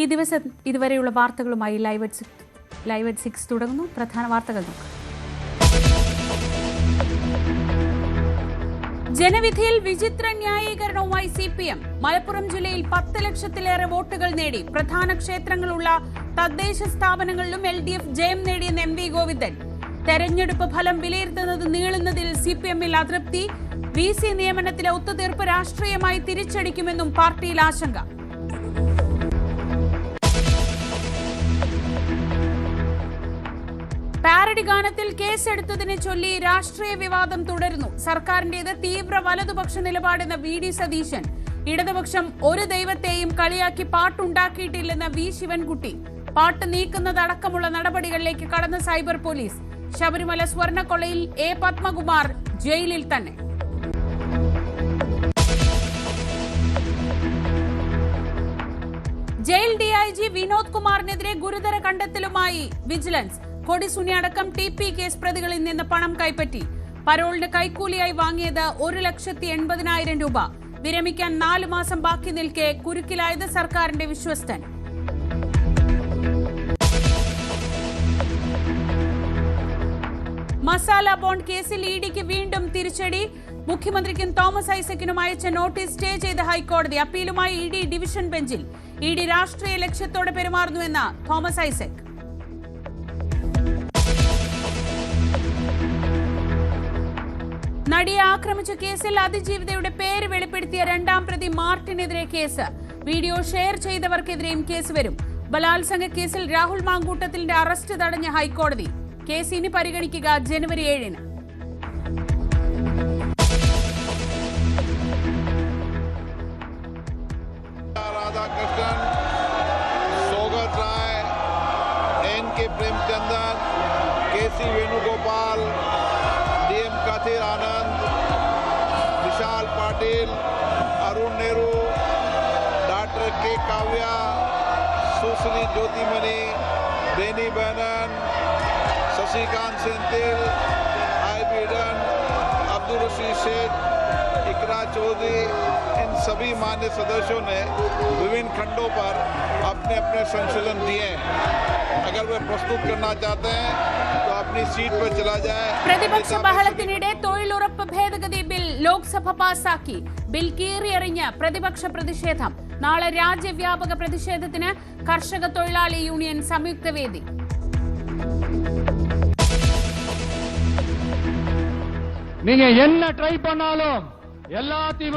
ഈ ദിവസം ഇതുവരെയുള്ള വാർത്തകളുമായി ലൈവ് അറ്റ് 6 തുടങ്ങുന്നു. പ്രധാന വാർത്തകൾ നോക്കാം. ജനവിധിയിൽ വിചിത്ര ന്യായീകരണവുമായി CPM. മലപ്പുറം ജില്ലയിൽ 10 ലക്ഷത്തിലേറെ വോട്ടുകൾ നേടി. പ്രധാന ക്ഷേത്രങ്ങളുള്ള തദ്ദേശ സ്ഥാപനങ്ങളിലും LDF ജയം നേടിയെന്ന് MV ഗോവിന്ദൻ. തെരഞ്ഞെടുപ്പ് ഫലം വിലയിരുത്തുന്നത് നീളുന്നതിൽ CPM-ൽ അതൃപ്തി. VC നിയമനത്തിലെ ഒത്തുതീർപ്പ് രാഷ്ട്രീയമായി തിരിച്ചടിക്കുമെന്നും പാർട്ടിയിൽ ആശങ്ക. പാരഡി ഗാനത്തിൽ കേസെടുത്തതിനെ ചൊല്ലി രാഷ്ട്രീയ വിവാദം തുടരുന്നു. സർക്കാരിന്റേത് തീവ്ര വലതുപക്ഷ നിലപാടെന്ന VD സതീശൻ. ഇടതുപക്ഷം ഒരു ദൈവത്തെയും കളിയാക്കി പാട്ടുണ്ടാക്കിയിട്ടില്ലെന്ന V ശിവൻകുട്ടി. പാട്ട് നീക്കുന്നതടക്കമുള്ള നടപടികളിലേക്ക് കടന്ന സൈബർ പോലീസ്. ശബരിമല സ്വർണ്ണക്കൊള്ളയിൽ A പത്മകുമാർ ജയിലിൽ തന്നെ. ജയിൽ DIG വിനോദ് കുമാറിനെതിരെ ഗുരുതര കണ്ടെത്തലുമായി വിജിലൻസ്. കൊടിസുനി അടക്കം TP കേസ് പ്രതികളിൽ നിന്ന് പണം കൈപ്പറ്റി. പരോളിന് കൈക്കൂലിയായി വാങ്ങിയത് 1,80,000 രൂപ. വിരമിക്കാൻ 4 മാസം ബാക്കി നിൽക്കെ കുരുക്കിലായത് സർക്കാരിന്റെ വിശ്വസ്തൻ. മസാല ബോണ്ട് കേസിൽ EDക്ക് വീണ്ടും തിരിച്ചടി. മുഖ്യമന്ത്രിക്കും തോമസ് ഐസക്കിനും അയച്ച നോട്ടീസ് സ്റ്റേ ചെയ്ത ഹൈക്കോടതി. അപ്പീലുമായി ED ഡിവിഷൻ ബെഞ്ചിൽ. ED രാഷ്ട്രീയ ലക്ഷ്യത്തോടെ പെരുമാറുന്നുവെന്ന തോമസ് ഐസക്. നടിയെ ആക്രമിച്ച കേസിൽ അതിജീവിതയുടെ പേര് വെളിപ്പെടുത്തിയ 2ാം പ്രതി മാർട്ടിനെതിരെ കേസ്. വീഡിയോ ഷെയർ ചെയ്തവർക്കെതിരെയും കേസ് വരും. ബലാത്സംഗ കേസിൽ രാഹുൽ മാങ്കൂട്ടത്തിന്റെ അറസ്റ്റ് തടഞ്ഞ ഹൈക്കോടതി. കേസ് ഇനി പരിഗണിക്കുക ജനുവരി 7-ന്. विशाल पाटिल, अरुण नेहरू, डॉक्टर K काव्या, सुश्री ज्योतिमणि, बेनी बैनन, शशिकांत सेंथिल, IB डन, अब्दुल रशीद शेख, इकरा चौधरी, इन सभी मान्य सदस्यों ने विभिन्न खंडों पर अपने अपने संशोधन दिए हैं. अगर वे प्रस्तुत करना चाहते हैं तो अपनी सीट पर चला जाए. പ്രതിപക്ഷ ബഹളത്തിനിടെ തൊഴിലുറപ്പ് ഭേദഗതി ബിൽ ലോക്സഭ പാസാക്കി. ബിൽ കീറിയെറിഞ്ഞ് പ്രതിപക്ഷ പ്രതിഷേധം. നാളെ രാജ്യവ്യാപക പ്രതിഷേധത്തിന് കർഷക തൊഴിലാളി യൂണിയൻ സംയുക്ത വേദി. நீங்க என்ன ட்ரை பண்ணாலும் எல்லாத்தையும்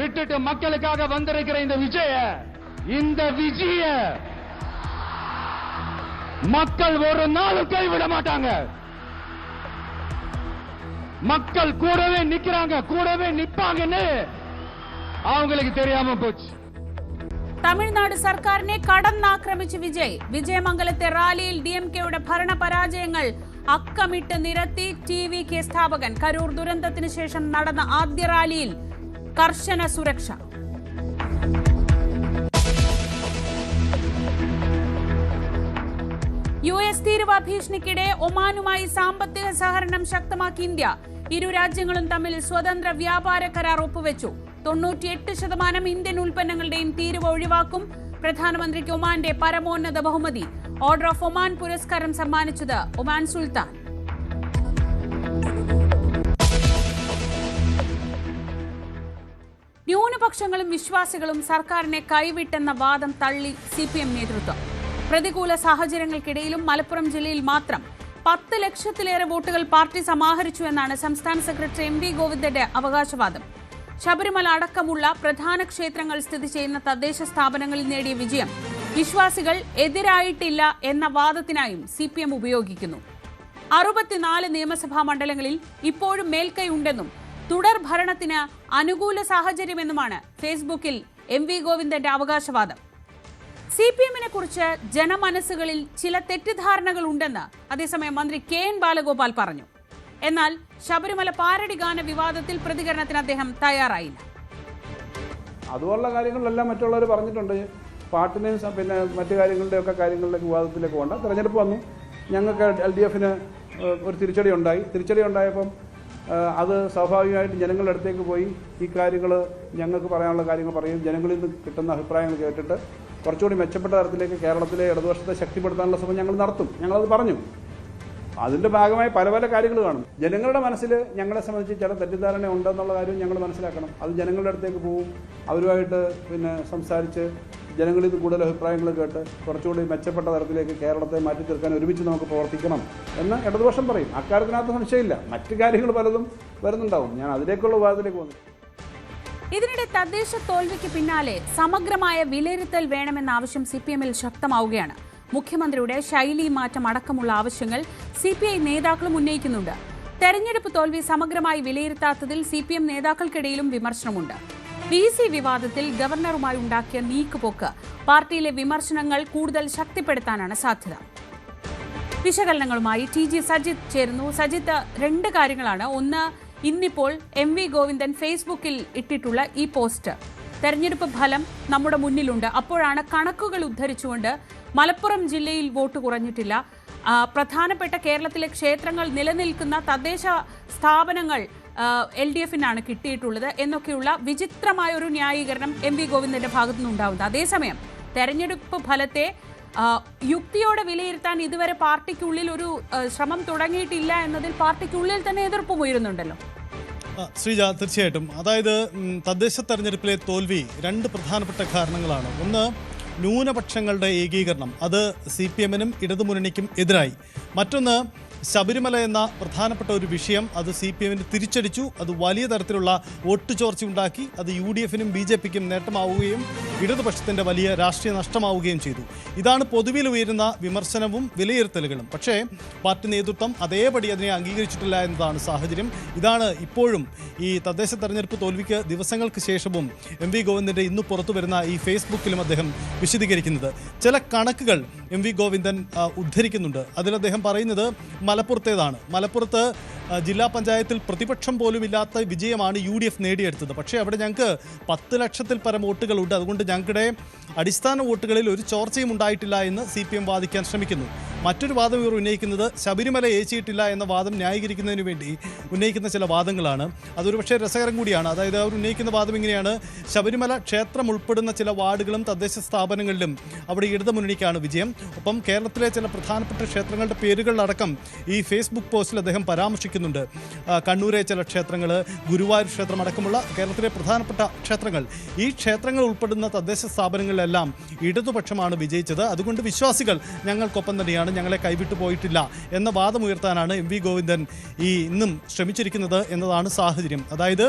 விட்டுட்டு மக்களுக்காக வந்திருக்கிற இந்த விஜய மக்கள் ஒரு நாளும் கைவிட மாட்டாங்க. மக்கள் கூடவே நிக்கிறாங்க, கூடவே நிப்பாங்கன்னு அவங்களுக்கு தெரியாம போச்சு. തമിഴ്നാട് സർക്കാരിനെ കടന്നാക്രമിച്ച് വിജയമംഗലത്തെ റാലിയിൽ DMK-യുടെ ഭരണ പരാജയങ്ങൾ അക്കമിട്ട് നിരത്തി TVK സ്ഥാപകൻ. കരൂർ ദുരന്തത്തിന് ശേഷം നടന്ന ആദ്യ റാലിയിൽ കർശന സുരക്ഷ. US തീരുവ ഭീഷണിക്കിടെ ഒമാനുമായി സാമ്പത്തിക സഹകരണം ശക്തമാക്കി ഇന്ത്യ. ഇരു രാജ്യങ്ങളും തമ്മിൽ സ്വതന്ത്ര വ്യാപാര കരാർ ഒപ്പുവെച്ചു. 98% ഇന്ത്യൻ ഉൽപ്പന്നങ്ങളുടെയും തീരുവ ഒഴിവാക്കും. പ്രധാനമന്ത്രിക്ക് ഒമാന്റെ പരമോന്നത ബഹുമതി ഓർഡർ ഓഫ് ഒമാൻ പുരസ്കാരം സമ്മാനിച്ചത് ഒമാൻ സുൽത്താൻ. ന്യൂനപക്ഷങ്ങളും വിശ്വാസികളും സർക്കാരിനെ കൈവിട്ടെന്ന വാദം തള്ളി CPM നേതൃത്വം. പ്രതികൂല സാഹചര്യങ്ങൾക്കിടയിലും മലപ്പുറം ജില്ലയിൽ മാത്രം 10 ലക്ഷത്തിലേറെ വോട്ടുകൾ പാർട്ടി സമാഹരിച്ചു എന്നാണ് സംസ്ഥാന സെക്രട്ടറി MV ഗോവിന്ദന്റെ അവകാശവാദം. ശബരിമല അടക്കമുള്ള പ്രധാന ക്ഷേത്രങ്ങൾ സ്ഥിതി ചെയ്യുന്ന തദ്ദേശ സ്ഥാപനങ്ങളിൽ നേടിയ വിജയം വിശ്വാസികൾ എതിരായിട്ടില്ല എന്ന വാദത്തിനായും CPM ഉപയോഗിക്കുന്നു. 64 നിയമസഭാ മണ്ഡലങ്ങളിൽ ഇപ്പോഴും മേൽക്കൈ ഉണ്ടെന്നും തുടർ ഭരണത്തിന് അനുകൂല സാഹചര്യമെന്നുമാണ് ഫേസ്ബുക്കിൽ MV ഗോവിന്ദന്റെ അവകാശവാദം. CPM-നെ കുറിച്ച് ജനമനസ്സുകളിൽ ചില തെറ്റിദ്ധാരണകൾ ഉണ്ടെന്ന് അതേസമയം മന്ത്രി KN ബാലഗോപാൽ പറഞ്ഞു. എന്നാൽ ശബരിമല പാരഡി ഗാന വിവാദത്തിൽ പ്രതികരണത്തിന് അദ്ദേഹം തയ്യാറായില്ല. അതുപോലുള്ള കാര്യങ്ങളിലെല്ലാം മറ്റുള്ളവർ പറഞ്ഞിട്ടുണ്ട്. പാട്ടിനെയും പിന്നെ മറ്റു കാര്യങ്ങളുടെയൊക്കെ കാര്യങ്ങളിലേക്ക് വിവാദത്തിലേക്ക് പോകണ്ട. തെരഞ്ഞെടുപ്പ് വന്നു, ഞങ്ങൾക്ക് LDF-ന് ഒരു തിരിച്ചടി ഉണ്ടായി. തിരിച്ചടി ഉണ്ടായപ്പം അത് സ്വാഭാവികമായിട്ടും ജനങ്ങളുടെ അടുത്തേക്ക് പോയി ഈ കാര്യങ്ങൾ ഞങ്ങൾക്ക് പറയാനുള്ള കാര്യങ്ങൾ പറയും. ജനങ്ങളിൽ നിന്ന് കിട്ടുന്ന അഭിപ്രായങ്ങൾ കേട്ടിട്ട് കുറച്ചുകൂടി മെച്ചപ്പെട്ട തരത്തിലേക്ക് കേരളത്തിലെ ഇടതുപക്ഷത്തെ ശക്തിപ്പെടുത്താനുള്ള ശ്രമം ഞങ്ങൾ നടത്തും. ഞങ്ങളത് പറഞ്ഞു. അതിൻ്റെ ഭാഗമായി പല പല കാര്യങ്ങൾ കാണും. ജനങ്ങളുടെ മനസ്സിൽ ഞങ്ങളെ സംബന്ധിച്ച് ചില തെറ്റിദ്ധാരണ ഉണ്ടെന്നുള്ള കാര്യം ഞങ്ങൾ മനസ്സിലാക്കണം. അത് ജനങ്ങളുടെ അടുത്തേക്ക് പോവും. അവരുമായിട്ട് സംസാരിച്ച് ജനങ്ങളിൽ നിന്ന് കൂടുതൽ അഭിപ്രായങ്ങൾ കേട്ട് കുറച്ചുകൂടി മെച്ചപ്പെട്ട തരത്തിലേക്ക് കേരളത്തെ മാറ്റി തീർക്കാൻ ഒരുമിച്ച് നമുക്ക് പ്രവർത്തിക്കണം എന്ന് ഇടതുപക്ഷം പറയും. അക്കാര്യത്തിനകത്ത് സംശയമില്ല. മറ്റു കാര്യങ്ങൾ പലതും വരുന്നുണ്ടാവും. ഞാൻ അതിലേക്കുള്ള വിവാദത്തിലേക്ക് വന്നു. ഇതിനിടെ തദ്ദേശ തോൽവിക്ക് പിന്നാലെ സമഗ്രമായ വിലയിരുത്തൽ വേണമെന്ന ആവശ്യം CPM-ൽ ശക്തമാവുകയാണ്. മുഖ്യമന്ത്രിയുടെ ശൈലി മാറ്റം അടക്കമുള്ള ആവശ്യങ്ങൾ CPI നേതാക്കളും ഉന്നയിക്കുന്നുണ്ട്. തെരഞ്ഞെടുപ്പ് തോൽവി സമഗ്രമായി വിലയിരുത്താത്തതിൽ CPM നേതാക്കൾക്കിടയിലും വിമർശനമുണ്ട്. PC വിവാദത്തിൽ ഗവർണറുമായി ഉണ്ടാക്കിയ നീക്കുപോക്ക് പാർട്ടിയിലെ വിമർശനങ്ങൾ കൂടുതൽ ശക്തിപ്പെടുത്താനാണ് സാധ്യത. വിശകലനങ്ങളുമായി TG സജിത്ത് ചേരുന്നു. സജിത്ത്, രണ്ട് കാര്യങ്ങളാണ്. ഒന്ന്, ഇന്നിപ്പോൾ MV ഗോവിന്ദൻ ഫേസ്ബുക്കിൽ ഇട്ടിട്ടുള്ള ഈ പോസ്റ്റ്. തെരഞ്ഞെടുപ്പ് ഫലം നമ്മുടെ മുന്നിലുണ്ട്. അപ്പോഴാണ് കണക്കുകൾ ഉദ്ധരിച്ചുകൊണ്ട് മലപ്പുറം ജില്ലയിൽ വോട്ട് കുറഞ്ഞിട്ടില്ല, പ്രധാനപ്പെട്ട കേരളത്തിലെ ക്ഷേത്രങ്ങൾ നിലനിൽക്കുന്ന തദ്ദേശ സ്ഥാപനങ്ങൾ LDF-നാണ് കിട്ടിയിട്ടുള്ളത് എന്നൊക്കെയുള്ള വിചിത്രമായ ഒരു ന്യായീകരണം MV ഗോവിന്ദന്റെ ഭാഗത്തു നിന്നുണ്ടാവുന്നത്. അതേസമയം തെരഞ്ഞെടുപ്പ് ഫലത്തെ യുക്തിയോടെ വിലയിരുത്താൻ ഇതുവരെ പാർട്ടിക്കുള്ളിൽ ഒരു ശ്രമം തുടങ്ങിയിട്ടില്ല എന്നതിൽ പാർട്ടിക്കുള്ളിൽ തന്നെ എതിർപ്പും ഉയരുന്നുണ്ടല്ലോ. ശ്രീജ, തീർച്ചയായിട്ടും. അതായത് തദ്ദേശ തെരഞ്ഞെടുപ്പിലെ തോൽവി രണ്ട് പ്രധാനപ്പെട്ട കാരണങ്ങളാണ്. ഒന്ന്, ന്യൂനപക്ഷങ്ങളുടെ ഏകീകരണം, അത് CPM-നും ഇടതുമുന്നണിക്കും എതിരായി. മറ്റൊന്ന്, ശബരിമല എന്ന പ്രധാനപ്പെട്ട ഒരു വിഷയം, അത് CPM-ന് തിരിച്ചടിച്ചു. അത് വലിയ തരത്തിലുള്ള വോട്ട് ചോർച്ച ഉണ്ടാക്കി. അത് UDF-നും BJP-ക്കും നേട്ടമാവുകയും ഇടതുപക്ഷത്തിൻ്റെ വലിയ രാഷ്ട്രീയ നഷ്ടമാവുകയും ചെയ്തു. ഇതാണ് പൊതുവിൽ ഉയരുന്ന വിമർശനവും വിലയിരുത്തലുകളും. പക്ഷേ പാർട്ടി നേതൃത്വം അതേപടി അതിനെ അംഗീകരിച്ചിട്ടില്ല എന്നതാണ് സാഹചര്യം. ഇതാണ് ഇപ്പോഴും ഈ തദ്ദേശ തെരഞ്ഞെടുപ്പ് തോൽവിക്ക് ദിവസങ്ങൾക്ക് ശേഷവും MV ഗോവിന്ദൻ്റെ ഇന്ന് പുറത്തു വരുന്ന ഈ ഫേസ്ബുക്കിലും അദ്ദേഹം വിശദീകരിക്കുന്നത്. ചില കണക്കുകൾ MV ഗോവിന്ദൻ ഉദ്ധരിക്കുന്നുണ്ട്. അതിൽ അദ്ദേഹം പറയുന്നത് മലപ്പുറത്തേതാണ്. മലപ്പുറത്ത് ജില്ലാ പഞ്ചായത്തിൽ പ്രതിപക്ഷം പോലും ഇല്ലാത്ത വിജയമാണ് UDF നേടിയെടുത്തത്. പക്ഷേ അവിടെ ഞങ്ങൾക്ക് 10 ലക്ഷത്തിൽ പരം വോട്ടുകളുണ്ട്. അതുകൊണ്ട് ഞങ്ങളുടെ അടിസ്ഥാന വോട്ടുകളിൽ ഒരു ചോർച്ചയും ഉണ്ടായിട്ടില്ല എന്ന് CPM വാദിക്കാൻ ശ്രമിക്കുന്നു. മറ്റൊരു വാദം ഇവർ ഉന്നയിക്കുന്നത് ശബരിമല ഏച്ചിയിട്ടില്ല എന്ന വാദം ന്യായീകരിക്കുന്നതിന് വേണ്ടി ഉന്നയിക്കുന്ന ചില വാദങ്ങളാണ്. അതൊരു പക്ഷേ രസകരം കൂടിയാണ്. അതായത് അവർ ഉന്നയിക്കുന്ന വാദം ഇങ്ങനെയാണ്: ശബരിമല ക്ഷേത്രം ഉൾപ്പെടുന്ന ചില വാർഡുകളും തദ്ദേശ സ്ഥാപനങ്ങളിലും അവിടെ ഇടതുമുന്നണിക്കാണ് വിജയം. ഒപ്പം കേരളത്തിലെ ചില പ്രധാനപ്പെട്ട ക്ഷേത്രങ്ങളുടെ പേരുകളിലടക്കം ഈ ഫേസ്ബുക്ക് പോസ്റ്റിൽ അദ്ദേഹം പരാമർശിക്കുന്നുണ്ട്. കണ്ണൂരെ ചില ക്ഷേത്രങ്ങൾ, ഗുരുവായൂർ ക്ഷേത്രം അടക്കമുള്ള കേരളത്തിലെ പ്രധാനപ്പെട്ട ക്ഷേത്രങ്ങൾ, ഈ ക്ഷേത്രങ്ങൾ ഉൾപ്പെടുന്ന തദ്ദേശ സ്ഥാപനങ്ങളിലെല്ലാം ഇടതുപക്ഷമാണ് വിജയിച്ചത്. അതുകൊണ്ട് വിശ്വാസികൾ ഞങ്ങൾക്കൊപ്പം തന്നെയാണ്, ഞങ്ങളെ കൈവിട്ടു പോയിട്ടില്ല എന്ന വാദമുയർത്താനാണ് MV ഗോവിന്ദൻ ഇന്നും ശ്രമിച്ചിരിക്കുന്നത് എന്നതാണ് സാഹചര്യം. അതായത്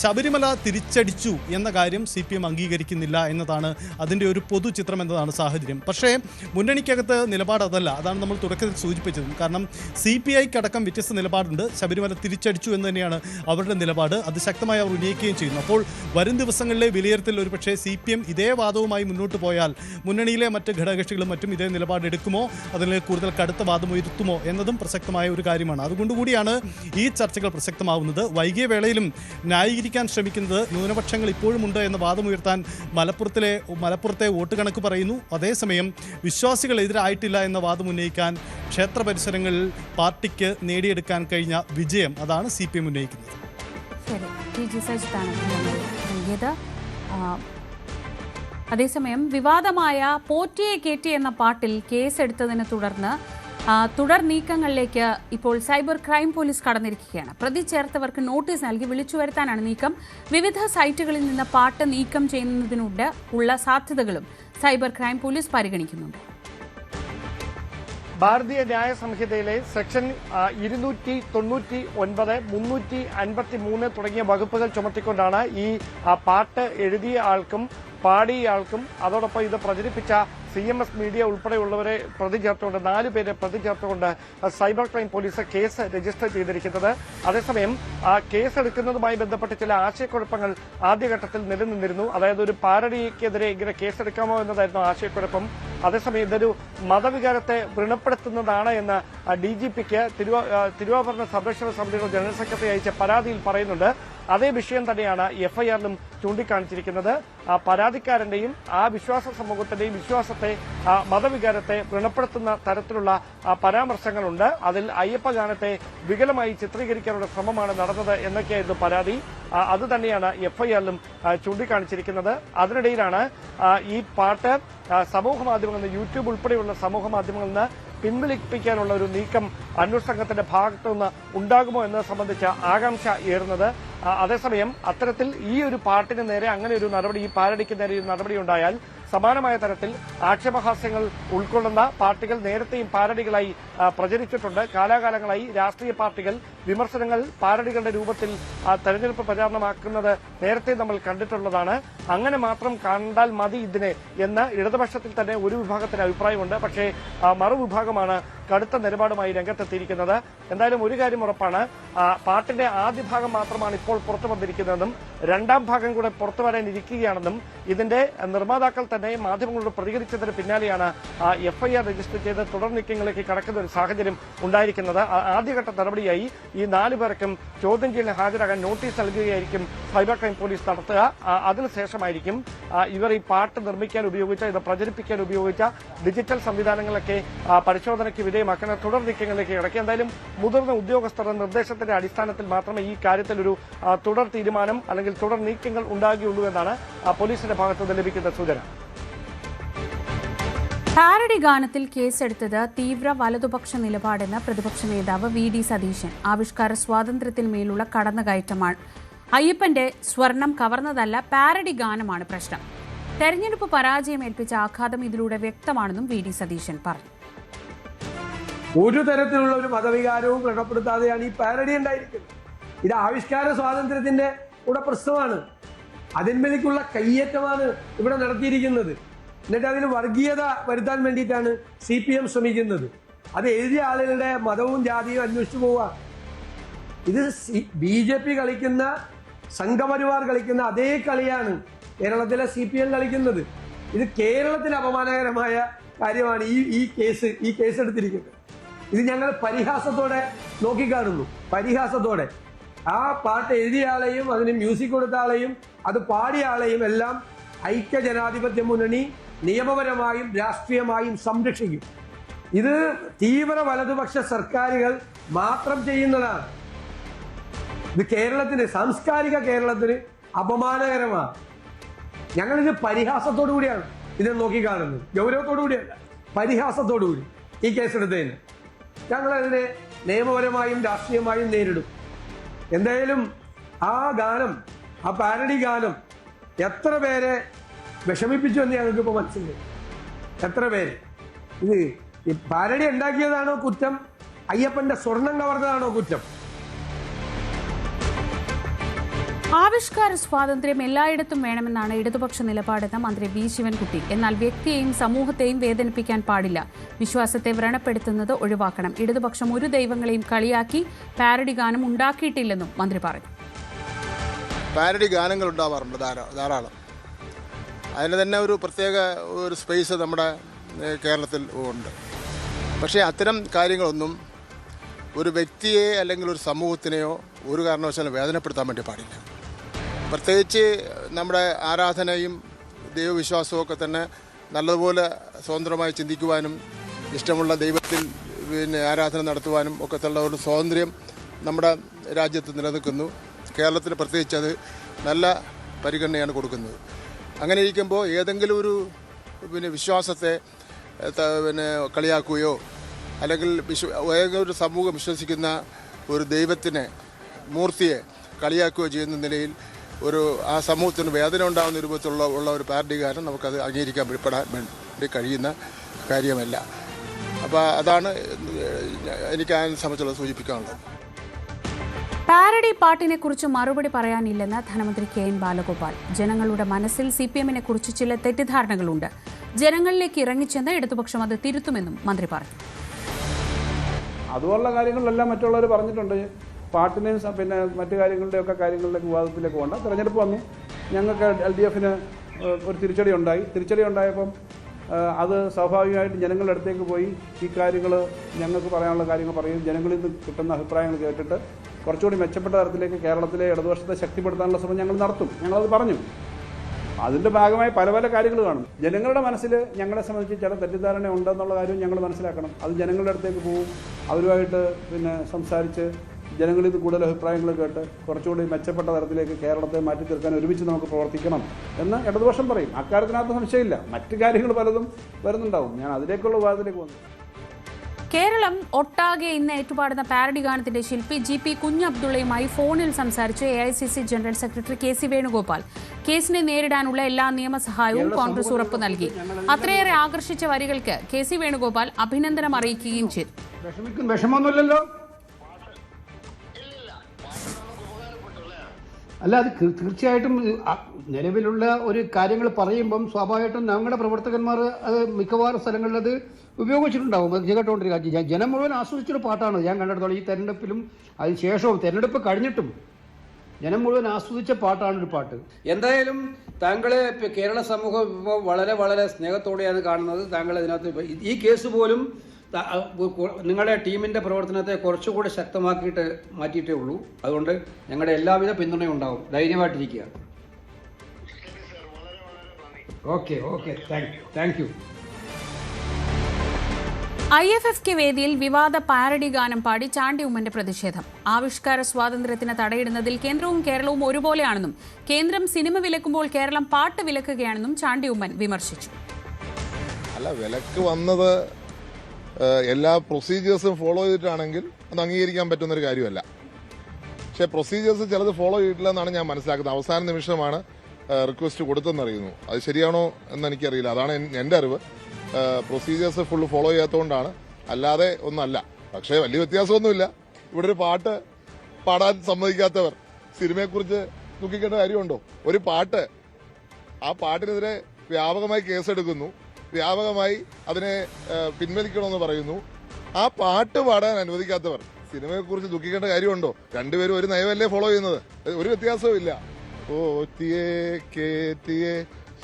ശബരിമല തിരിച്ചടിച്ചു എന്ന കാര്യം CPM അംഗീകരിക്കുന്നില്ല എന്നതാണ് അതിൻ്റെ ഒരു പൊതുചിത്രം എന്നതാണ് സാഹചര്യം. പക്ഷേ മുന്നണിക്കകത്ത് നിലപാട് അതല്ല. അതാണ് നമ്മൾ തുടക്കത്തിൽ സൂചിപ്പിച്ചത്. കാരണം CPI-ക്കടക്കം വ്യത്യസ്ത നിലപാടുണ്ട്. ശബരിമല തിരിച്ചടിച്ചു എന്ന് തന്നെയാണ് അവരുടെ നിലപാട്. അത് ശക്തമായി അവർ ഉന്നയിക്കുകയും ചെയ്യുന്നു. അപ്പോൾ വരും ദിവസങ്ങളിലെ വിലയിരുത്തൽ ഒരുപക്ഷേ CPM ഇതേ വാദവുമായി മുന്നോട്ട് പോയാൽ മുന്നണിയിലെ മറ്റ് ഘടകകക്ഷികളും മറ്റും ഇതേ നിലപാടെടുക്കുമോ, അതിൽ കൂടുതൽ കടുത്ത വാദം ഉയർത്തുമോ എന്നതും പ്രസക്തമായ ഒരു കാര്യമാണ്. അതുകൊണ്ടുകൂടിയാണ് ഈ ചർച്ചകൾ പ്രസക്തമാവുന്നത്. വൈകിയ വേളയിലും ന്യായീകരിക്കാൻ ശ്രമിക്കുന്നത് ന്യൂനപക്ഷങ്ങൾ ഇപ്പോഴുമുണ്ട് എന്ന വാദമുയർത്താൻ മലപ്പുറത്തെ വോട്ട് കണക്ക് പറയുന്നു. അതേസമയം വിശ്വാസികൾ എതിരായിട്ടില്ല എന്ന വാദം ഉന്നയിക്കാൻ ക്ഷേത്ര പരിസരങ്ങളിൽ പാർട്ടിക്ക് നേടിയെടുക്കാൻ കഴിഞ്ഞ വിജയം, അതാണ് CPM ഉന്നയിക്കുന്നത്. അതേസമയം വിവാദമായ പോറ്റിയെ കേറ്റി എന്ന പാട്ടിൽ കേസെടുത്തതിനെ തുടർന്ന് തുടർ നീക്കങ്ങളിലേക്ക് ഇപ്പോൾ സൈബർ ക്രൈം പോലീസ് കടന്നിരിക്കുകയാണ്. പ്രതി ചേർത്തവർക്ക് നോട്ടീസ് നൽകി വിളിച്ചു വരുത്താനാണ് നീക്കം. വിവിധ സൈറ്റുകളിൽ നിന്ന് പാട്ട് നീക്കം ചെയ്യുന്നതിനുണ്ട് ഉള്ള സാധ്യതകളും സൈബർ ക്രൈം പോലീസ് പരിഗണിക്കുന്നുണ്ട്. ഭാരതീയ ന്യായ സംഹിതയിലെ സെക്ഷൻ 299, 353 തുടങ്ങിയ വകുപ്പുകൾ ചുമത്തിക്കൊണ്ടാണ് ഈ പാട്ട് എഴുതിയ ആൾക്കും പാടിയ ആൾക്കും അതോടൊപ്പം ഇത് പ്രചരിപ്പിച്ച CMS മീഡിയ ഉൾപ്പെടെയുള്ളവരെ പ്രതി ചേർത്തുകൊണ്ട് 4 പേരെ പ്രതി ചേർത്തുകൊണ്ട് cyber crime police case register ചെയ്തിരിക്കുന്നത്. അതേസമയം ആ കേസെടുക്കുന്നതുമായി ബന്ധപ്പെട്ട് ചില ആശയക്കുഴപ്പങ്ങൾ ആദ്യഘട്ടത്തിൽ നിലനിന്നിരുന്നു. അതായത് ഒരു പാരഡിക്കെതിരെ ഇങ്ങനെ കേസെടുക്കാമോ എന്നതായിരുന്നു ആശയക്കുഴപ്പം. അതേസമയം ഇതൊരു മതവികാരത്തെ വ്രണപ്പെടുത്തുന്നതാണ് എന്ന് DGPക്ക് തിരുവാഭരണ സംരക്ഷണ സമിതിയുടെ ജനറൽ സെക്രട്ടറി അയച്ച പരാതിയിൽ പറയുന്നുണ്ട്. അതേ വിഷയം തന്നെയാണ് എഫ്ഐആറിലും ചൂണ്ടിക്കാണിച്ചിരിക്കുന്നത്. പരാതിക്കാരന്റെയും ആ വിശ്വാസ സമൂഹത്തിന്റെയും വിശ്വാസത്തെ, മതവികാരത്തെ വ്രണപ്പെടുത്തുന്ന തരത്തിലുള്ള പരാമർശങ്ങളുണ്ട്. അതിൽ അയ്യപ്പ ഗാനത്തെ വികലമായി ചിത്രീകരിക്കാനുള്ള ശ്രമമാണ് നടന്നത് എന്നൊക്കെയായിരുന്നു പരാതി. അത് തന്നെയാണ് എഫ്ഐആറിലും ചൂണ്ടിക്കാണിച്ചിരിക്കുന്നത്. അതിനിടയിലാണ് ഈ പാട്ട് സമൂഹ മാധ്യമങ്ങളിൽ നിന്ന്, യൂട്യൂബ് ഉൾപ്പെടെയുള്ള സമൂഹ മാധ്യമങ്ങളിൽ നിന്ന് പിൻവലിപ്പിക്കാനുള്ള ഒരു നീക്കം അന്വേഷണ സംഘത്തിന്റെ ഭാഗത്തുനിന്ന് ഉണ്ടാകുമോ എന്നത് സംബന്ധിച്ച ആകാംക്ഷ ഏറുന്നത്. അതേസമയം അത്തരത്തിൽ ഈ ഒരു പാട്ടിന് നേരെ അങ്ങനെ ഒരു നടപടി, ഈ പാരഡിക്ക് നേരെ ഒരു നടപടി ഉണ്ടായാൽ സമാനമായ തരത്തിൽ ആക്ഷേപഹാസ്യങ്ങൾ ഉൾക്കൊള്ളുന്ന പാർട്ടികൾ നേരത്തെയും പാരഡികളായി പ്രചരിച്ചിട്ടുണ്ട്. കാലാകാലങ്ങളായി രാഷ്ട്രീയ പാർട്ടികൾ വിമർശനങ്ങൾ പാരഡികളുടെ രൂപത്തിൽ തെരഞ്ഞെടുപ്പ് പ്രചാരണമാക്കുന്നത് നേരത്തെ നമ്മൾ കണ്ടിട്ടുള്ളതാണ്. അങ്ങനെ മാത്രം കണ്ടാൽ മതി ഇതിനെ എന്ന് ഇടതുപക്ഷത്തിൽ തന്നെ ഒരു വിഭാഗത്തിന് അഭിപ്രായമുണ്ട്. പക്ഷേ മറുവിഭാഗമാണ് കടുത്ത നിലപാടുമായി രംഗത്തെത്തിയിരിക്കുന്നത്. എന്തായാലും ഒരു കാര്യം ഉറപ്പാണ്, പാട്ടിന്റെ ആദ്യ ഭാഗം മാത്രമാണ് ഇപ്പോൾ പുറത്തു വന്നിരിക്കുന്നതെന്നും രണ്ടാം ഭാഗം കൂടെ പുറത്തു വരാനിരിക്കുകയാണെന്നും ഇതിന്റെ നിർമ്മാതാക്കൾ തന്നെ മാധ്യമങ്ങളോട് പ്രതികരിച്ചതിന് പിന്നാലെയാണ് എഫ്ഐആർ രജിസ്റ്റർ ചെയ്ത് തുടർ നീക്കങ്ങളിലേക്ക് കടക്കുന്ന ഒരു സാഹചര്യം ഉണ്ടായിരിക്കുന്നത്. ആദ്യഘട്ട നടപടിയായി ഈ 4 പേർക്കും ചോദ്യം ചെയ്യലിന് ഹാജരാകാൻ നോട്ടീസ് നൽകുകയായിരിക്കും സൈബർ ക്രൈം പോലീസ് നടത്തുക. അതിനുശേഷമായിരിക്കും ഇവർ ഈ പാട്ട് നിർമ്മിക്കാൻ ഉപയോഗിച്ച, ഇത് പ്രചരിപ്പിക്കാൻ ഉപയോഗിച്ച ഡിജിറ്റൽ സംവിധാനങ്ങളൊക്കെ പരിശോധനയ്ക്ക് വിധേയമാക്കുന്ന തുടർ നീക്കങ്ങളിലേക്ക് കിടക്കുക. എന്തായാലും മുതിർന്ന ഉദ്യോഗസ്ഥരുടെ നിർദ്ദേശത്തിന്റെ അടിസ്ഥാനത്തിൽ മാത്രമേ ഈ കാര്യത്തിൽ ഒരു തുടർ തീരുമാനം അല്ലെങ്കിൽ തുടർ നീക്കങ്ങൾ ഉണ്ടാകുകയുള്ളൂ എന്നാണ് പോലീസിന്റെ ഭാഗത്തുനിന്ന് ലഭിക്കുന്ന സൂചന. പാരഡി ഗാനത്തിൽ കേസെടുത്തത് തീവ്ര വലതുപക്ഷ നിലപാടെന്ന് പ്രതിപക്ഷ നേതാവ് വി.ഡി. സതീശൻ. ആവിഷ്കാര സ്വാതന്ത്ര്യത്തിന്മേലുള്ള കടന്നുകയറ്റമാണ്. അയ്യപ്പന്റെ സ്വർണം കവർന്നതല്ല, പാരഡി ഗാനമാണ് പ്രശ്നം. തെരഞ്ഞെടുപ്പ് പരാജയമേൽപ്പിച്ച ആഘാതം ഇതിലൂടെ വ്യക്തമാണെന്നും വി.ഡി. സതീശൻ പറഞ്ഞു. ഒരു തരത്തിലുള്ള ഒരു മതവികാരവും വ്രണപ്പെടുത്താതെയാണ് ഈ പാരഡി ഉണ്ടായിരിക്കുന്നത്. ഇത് ആവിഷ്കാര സ്വാതന്ത്ര്യത്തിന്റെ കൂടെ പ്രശ്നമാണ്. അതിന്മേലേക്കുള്ള കയ്യേറ്റമാണ് ഇവിടെ നടത്തിയിരിക്കുന്നത്. എന്നിട്ട് അതിന് വർഗീയത വരുത്താൻ വേണ്ടിയിട്ടാണ് CPM ശ്രമിക്കുന്നത്. അത് എഴുതിയ ആളുകളുടെ മതവും ജാതിയും അന്വേഷിച്ചു പോവുക. ഇത് BJP കളിക്കുന്ന, സംഘപരിവാർ കളിക്കുന്ന അതേ കളിയാണ് കേരളത്തിലെ CPM കളിക്കുന്നത്. ഇത് കേരളത്തിന് അപമാനകരമായ കാര്യമാണ് ഈ കേസ് എടുത്തിരിക്കുന്നത്. ഇത് ഞങ്ങൾ പരിഹാസത്തോടെ നോക്കിക്കാണുന്നു. പരിഹാസത്തോടെ ആ പാട്ട് എഴുതിയ ആളെയും അതിന് മ്യൂസിക് കൊടുത്ത ആളെയും അത് പാടിയ ആളെയും എല്ലാം ഐക്യ ജനാധിപത്യ മുന്നണി നിയമപരമായും രാഷ്ട്രീയമായും സംരക്ഷിക്കും. ഇത് തീവ്ര വലതുപക്ഷ സർക്കാരുകൾ മാത്രം ചെയ്യുന്നതാണ്. ഇത് കേരളത്തിന്, സാംസ്കാരിക കേരളത്തിന് അപമാനകരമാണ്. ഞങ്ങളിത് പരിഹാസത്തോടു കൂടിയാണ് ഇത് നോക്കിക്കാണുന്നത്. ഗൗരവത്തോടു കൂടിയല്ല, പരിഹാസത്തോടു കൂടി ഈ കേസെടുത്തതിന് ഞങ്ങളതിനെ നിയമപരമായും രാഷ്ട്രീയമായും നേരിടും. എന്തായാലും ആ ഗാനം, ആ പാരഡി ഗാനം എത്ര പേരെ വിഷമിപ്പിച്ചു എന്ന് ഞങ്ങൾക്ക് ഇപ്പോൾ മനസ്സിലായി. എത്ര പേര് ഇത് ഈ പാരഡി ഉണ്ടാക്കിയതാണോ കുറ്റം, അയ്യപ്പന്റെ സ്വർണം കവർന്നതാണോ കുറ്റം? ആവിഷ്കാര സ്വാതന്ത്ര്യം എല്ലായിടത്തും വേണമെന്നാണ് ഇടതുപക്ഷ നിലപാടെന്ന് മന്ത്രി വി. ശിവൻകുട്ടി. എന്നാൽ വ്യക്തിയെയും സമൂഹത്തെയും വേദനിപ്പിക്കാൻ പാടില്ല. വിശ്വാസത്തെ വ്രണപ്പെടുത്തുന്നത് ഒഴിവാക്കണം. ഇടതുപക്ഷം ഒരു ദൈവങ്ങളെയും കളിയാക്കി പാരഡി ഗാനം ഉണ്ടാക്കിയിട്ടില്ലെന്നും മന്ത്രി പറഞ്ഞു. പാരഡി ഗാനങ്ങൾ ഉണ്ടാവാറുണ്ട് ധാരാളം. അതിന് തന്നെ ഒരു പ്രത്യേക ഒരു സ്പേസ് നമ്മുടെ കേരളത്തിൽ ഉണ്ട്. പക്ഷേ അത്തരം കാര്യങ്ങളൊന്നും ഒരു വ്യക്തിയെ അല്ലെങ്കിൽ ഒരു സമൂഹത്തിനെയോ ഒരു കാരണവശാലും വേദനപ്പെടുത്താൻ വേണ്ടി പാടില്ല. പ്രത്യേകിച്ച് നമ്മുടെ ആരാധനയും ദൈവവിശ്വാസവും ഒക്കെ തന്നെ നല്ലതുപോലെ സ്വതന്ത്രമായി ചിന്തിക്കുവാനും ഇഷ്ടമുള്ള ദൈവത്തിൽ ആരാധന നടത്തുവാനും ഒക്കെ ഉള്ള ഒരു സ്വാതന്ത്ര്യം നമ്മുടെ രാജ്യത്ത് നിലനിൽക്കുന്നു. കേരളത്തിൽ പ്രത്യേകിച്ച് അത് നല്ല പരിഗണനയാണ് കൊടുക്കുന്നത്. അങ്ങനെ ഇരിക്കുമ്പോൾ ഏതെങ്കിലും ഒരു വിശ്വാസത്തെ കളിയാക്കുകയോ അല്ലെങ്കിൽ ഏതെങ്കിലും ഒരു സമൂഹം വിശ്വസിക്കുന്ന ഒരു ദൈവത്തിനെ, മൂർത്തിയെ കളിയാക്കുകയോ ചെയ്യുന്ന നിലയിൽ ആ സമൂഹത്തിന് വേദന ഉണ്ടാകുന്ന രൂപത്തിലുള്ള ഒരു പാരഡി ഗാനം നമുക്കത് അംഗീകരിക്കാൻ വേണ്ടി കഴിയുന്ന കാര്യമല്ല. അപ്പോൾ അതാണ് എനിക്ക് അതിനെ സംബന്ധിച്ചുള്ള സൂചിപ്പിക്കാനുള്ളത്. പാരഡി പാട്ടിനെ കുറിച്ച് മറുപടി പറയാനില്ലെന്ന് ധനമന്ത്രി KN ബാലഗോപാൽ. ജനങ്ങളുടെ മനസ്സിൽ CPM-നെ കുറിച്ച് ചില തെറ്റിദ്ധാരണകളുണ്ട്. ജനങ്ങളിലേക്ക് ഇറങ്ങിച്ചെന്ന് ഇടതുപക്ഷം അത് തിരുത്തുമെന്നും മന്ത്രി പറഞ്ഞു. അതുപോലുള്ള കാര്യങ്ങളിലെല്ലാം മറ്റുള്ളവർ പറഞ്ഞിട്ടുണ്ട്. പാട്ടിനെയും പിന്നെ മറ്റു കാര്യങ്ങളുടെയൊക്കെ കാര്യങ്ങളിലേക്ക് വിവാദത്തിലേക്ക് പോകണ്ട. തെരഞ്ഞെടുപ്പ് വന്നു, ഞങ്ങൾക്ക് LDF-ന് ഒരു തിരിച്ചടി ഉണ്ടായപ്പം അത് സ്വാഭാവികമായിട്ടും ജനങ്ങളുടെ അടുത്തേക്ക് പോയി ഈ കാര്യങ്ങൾ, ഞങ്ങൾക്ക് പറയാനുള്ള കാര്യങ്ങൾ പറയും. ജനങ്ങളിൽ നിന്ന് കിട്ടുന്ന അഭിപ്രായങ്ങൾ കേട്ടിട്ട് കുറച്ചുകൂടി മെച്ചപ്പെട്ട തരത്തിലേക്ക് കേരളത്തിലെ ഇടതുപക്ഷത്തെ ശക്തിപ്പെടുത്താനുള്ള ശ്രമം ഞങ്ങൾ നടത്തും. ഞങ്ങളത് പറഞ്ഞു. അതിൻ്റെ ഭാഗമായി പല പല കാര്യങ്ങൾ കാണും. ജനങ്ങളുടെ മനസ്സിൽ ഞങ്ങളെ സംബന്ധിച്ച് ചില തെറ്റിദ്ധാരണ ഉണ്ടെന്നുള്ള കാര്യം ഞങ്ങൾ മനസ്സിലാക്കണം. അത് ജനങ്ങളുടെ അടുത്തേക്ക് പോകും. അവരുമായിട്ട് സംസാരിച്ച് ജനങ്ങളിൽ നിന്ന് കൂടുതൽ അഭിപ്രായങ്ങൾ കേട്ട് കുറച്ചുകൂടി മെച്ചപ്പെട്ട തരത്തിലേക്ക് കേരളത്തെ മാറ്റി തീർക്കാൻ ഒരുമിച്ച് നമുക്ക് പ്രവർത്തിക്കണം എന്ന് ഇടതുപക്ഷം പറയും. അക്കാര്യത്തിനകത്ത് സംശയമില്ല. മറ്റു കാര്യങ്ങൾ പലതും വരുന്നുണ്ടാവും. ഞാൻ അതിലേക്കുള്ള വിവാദത്തിലേക്ക് വന്നു. കേരളം ഒട്ടാകെ ഇന്ന് ഏറ്റുപാടുന്ന പാരഡി ഗാനത്തിന്റെ ശില്പി GP കുഞ്ഞബ്ദുള്ളയുമായി ഫോണിൽ സംസാരിച്ച് AICC general secretary KC Venugopal. കേസിനെ നേരിടാനുള്ള എല്ലാ നിയമസഹായവും കോൺഗ്രസ് ഉറപ്പു നൽകി. അത്രയേറെ ആകർഷിച്ച വരികൾക്ക് KC വേണുഗോപാൽ അഭിനന്ദനം അറിയിക്കുകയും ചെയ്തു. വിഷമമൊന്നുമില്ലല്ലോ. അല്ല, അത് തീർച്ചയായിട്ടും നിലവിലുള്ള ഒരു കാര്യങ്ങൾ പറയുമ്പം സ്വാഭാവികമായിട്ടും ഞങ്ങളുടെ പ്രവർത്തകന്മാർ അത് മിക്കവാറും സ്ഥലങ്ങളിൽ അത് ഉപയോഗിച്ചിട്ടുണ്ടാവും. അത് കേട്ടുകൊണ്ടിരിക്കുക ജനം മുഴുവൻ ആസ്വദിച്ചൊരു പാട്ടാണ് ഞാൻ കണ്ടിടത്തോളം. ഈ തെരഞ്ഞെടുപ്പിലും അതിന് ശേഷവും തെരഞ്ഞെടുപ്പ് കഴിഞ്ഞിട്ടും ജനം മുഴുവൻ ആസ്വദിച്ച പാട്ടാണ് ഒരു പാട്ട്. എന്തായാലും താങ്കളെ കേരള സമൂഹം ഇപ്പോൾ വളരെ വളരെ സ്നേഹത്തോടെയാണ് കാണുന്നത്. താങ്കൾ ഇതിനകത്ത് ഈ കേസ് പോലും നിങ്ങളുടെ ടീമിൻ്റെ പ്രവർത്തനത്തെ കുറച്ചുകൂടി ശക്തമാക്കിയിട്ട് മാറ്റിയിട്ടേ ഉള്ളൂ. അതുകൊണ്ട് ഞങ്ങളുടെ എല്ലാവിധ പിന്തുണയും ഉണ്ടാവും. ധൈര്യമായിട്ടിരിക്കുക. Okay thank you. IFFK വേദിയിൽ വിവാദ പാരഡി ഗാനം പാടി ചാണ്ടി ഉമ്മന്റെ പ്രതിഷേധം. ആവിഷ്കാര സ്വാതന്ത്ര്യത്തിന് തടയിടുന്നതിൽ കേന്ദ്രവും കേരളവും ഒരുപോലെയാണെന്നും കേന്ദ്രം സിനിമ വിലക്കുമ്പോൾ കേരളം പാട്ട് വിലക്കുകയാണെന്നും ചാണ്ടി ഉമ്മൻ വിമർശിച്ചു. അല്ല, വിലക്ക് വന്നത് എല്ലാ പ്രൊസീജിയേഴ്സും ഫോളോ ചെയ്തിട്ടാണെങ്കിൽ അത് അംഗീകരിക്കാൻ പറ്റുന്നൊരു കാര്യമല്ല. പക്ഷേ പ്രൊസീജിയേഴ്സ് ചിലത് ഫോളോ ചെയ്തിട്ടില്ല എന്നാണ് ഞാൻ മനസ്സിലാക്കുന്നത്. അവസാന നിമിഷമാണ് റിക്വസ്റ്റ് കൊടുത്തെന്നറിയുന്നു. അത് ശരിയാണോ എന്ന് എനിക്കറിയില്ല. അതാണ് എൻ്റെ അറിവ്. പ്രൊസീജിയേഴ്സ് ഫുള്ള് ഫോളോ ചെയ്യാത്തതുകൊണ്ടാണ്, അല്ലാതെ ഒന്നല്ല. പക്ഷേ വലിയ വ്യത്യാസമൊന്നുമില്ല. ഇവിടെ ഒരു പാട്ട് പാടാൻ സമ്മതിക്കാത്തവർ സിനിമയെക്കുറിച്ച് ദുഃഖിക്കേണ്ട കാര്യമുണ്ടോ? ഒരു പാട്ട്, ആ പാട്ടിനെതിരെ വ്യാപകമായി കേസെടുക്കുന്നു, വ്യാപകമായി അതിനെ പിൻവലിക്കണമെന്ന് പറയുന്നു. ആ പാട്ട് പാടാൻ അനുവദിക്കാത്തവർ സിനിമയെക്കുറിച്ച് ദുഃഖിക്കേണ്ട കാര്യമുണ്ടോ? രണ്ടുപേരും ഒരു നയമല്ലേ ഫോളോ ചെയ്യുന്നത്. ഒരു വ്യത്യാസവും ഇല്ല. ഓറ്റിയേ കേറ്റിയേ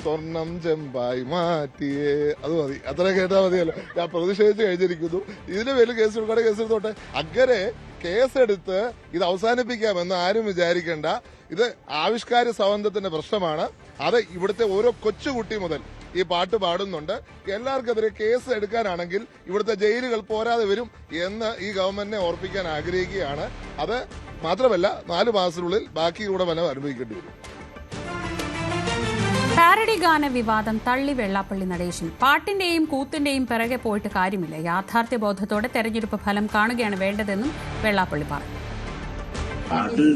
സ്വർണം ചെമ്പായി മാറ്റിയേ, അത് മതി. അത്ര കേട്ടാൽ മതിയല്ലോ. ഞാൻ പ്രതിഷേധിച്ച് കഴിഞ്ഞിരിക്കുന്നു. ഇതിന്റെ പേരിൽ കേസ് എടുക്കാതെ കേസെടുത്തോട്ടെ. അങ്ങനെ കേസെടുത്ത് ഇത് അവസാനിപ്പിക്കാമെന്ന് ആരും വിചാരിക്കേണ്ട. ഇത് ആവിഷ്കാര സ്വാതന്ത്ര്യത്തിന്റെ പ്രശ്നമാണ്. അത് ഇവിടുത്തെ ഓരോ കൊച്ചുകുട്ടി മുതൽ ഈ പാട്ട് പാടുന്നുണ്ട്. എല്ലാവർക്കെതിരെ കേസ് എടുക്കാനാണെങ്കിൽ ഇവിടുത്തെ ജയിലുകൾ പോരാതെ വരും എന്ന് ഈ ഗവൺമെന്റിനെ ഓർപ്പിക്കാൻ ആഗ്രഹിക്കുകയാണ്. അത് മാത്രമല്ല, 4 മാസത്തിനുള്ളിൽ ബാക്കി കൂടെ ഫലം അനുഭവിക്കേണ്ടി വരും. പാരഡി ഗാന വിവാദം തള്ളി വെള്ളാപ്പള്ളി നടേശൻ. പാട്ടിന്റെയും കൂത്തിന്റെയും പിറകെ പോയിട്ട് കാര്യമില്ല. യാഥാർത്ഥ്യ ബോധത്തോടെ തെരഞ്ഞെടുപ്പ് ഫലം കാണുകയാണ് വേണ്ടതെന്നും വെള്ളാപ്പള്ളി പറഞ്ഞു. പാട്ട്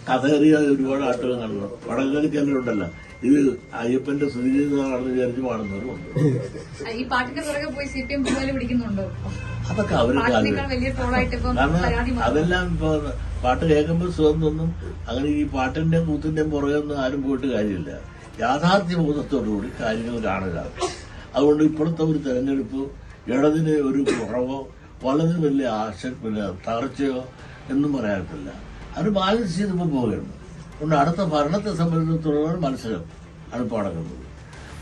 കഥേറിയ ഒരുപാട് ആട്ടുകൾ കാണുന്നു. വടകരക്കല്ലുണ്ടല്ലോ, ഇത് അയ്യപ്പന്റെ സ്ഥിതിചെയ്താണെന്ന് വിചാരിച്ച് പാടുന്നവരുണ്ട്. ഈ പാട്ടിന്റെ പുറകെ പോയി CPM പിടിക്കുന്നുണ്ടോ? അതൊക്കെ അവര് കാരണം അതെല്ലാം ഇപ്പൊ പാട്ട് കേൾക്കുമ്പോൾ സുഖം തോന്നും. അങ്ങനെ ഈ പാട്ടിന്റെയും കൂത്തിന്റെയും പുറകെ ഒന്നും ആരും പോയിട്ട് കാര്യമില്ല. യാഥാർത്ഥ്യ ബോധത്തോടുകൂടി കാര്യങ്ങൾ കാണുക. അതുകൊണ്ട് ഇപ്പോഴത്തെ ഒരു തെരഞ്ഞെടുപ്പ് ഇടതിന് ഒരു കുറവോ വളരെ വലിയ തകർച്ചയോ എന്നും പറയാത്തില്ല. അത് ബാലൻസ് ചെയ്തിപ്പോൾ പോവുകയാണ്. അതുകൊണ്ട് അടുത്ത ഭരണത്തെ സംബന്ധിച്ചിടത്തോളം മത്സരം ആണ് നടക്കുന്നത്.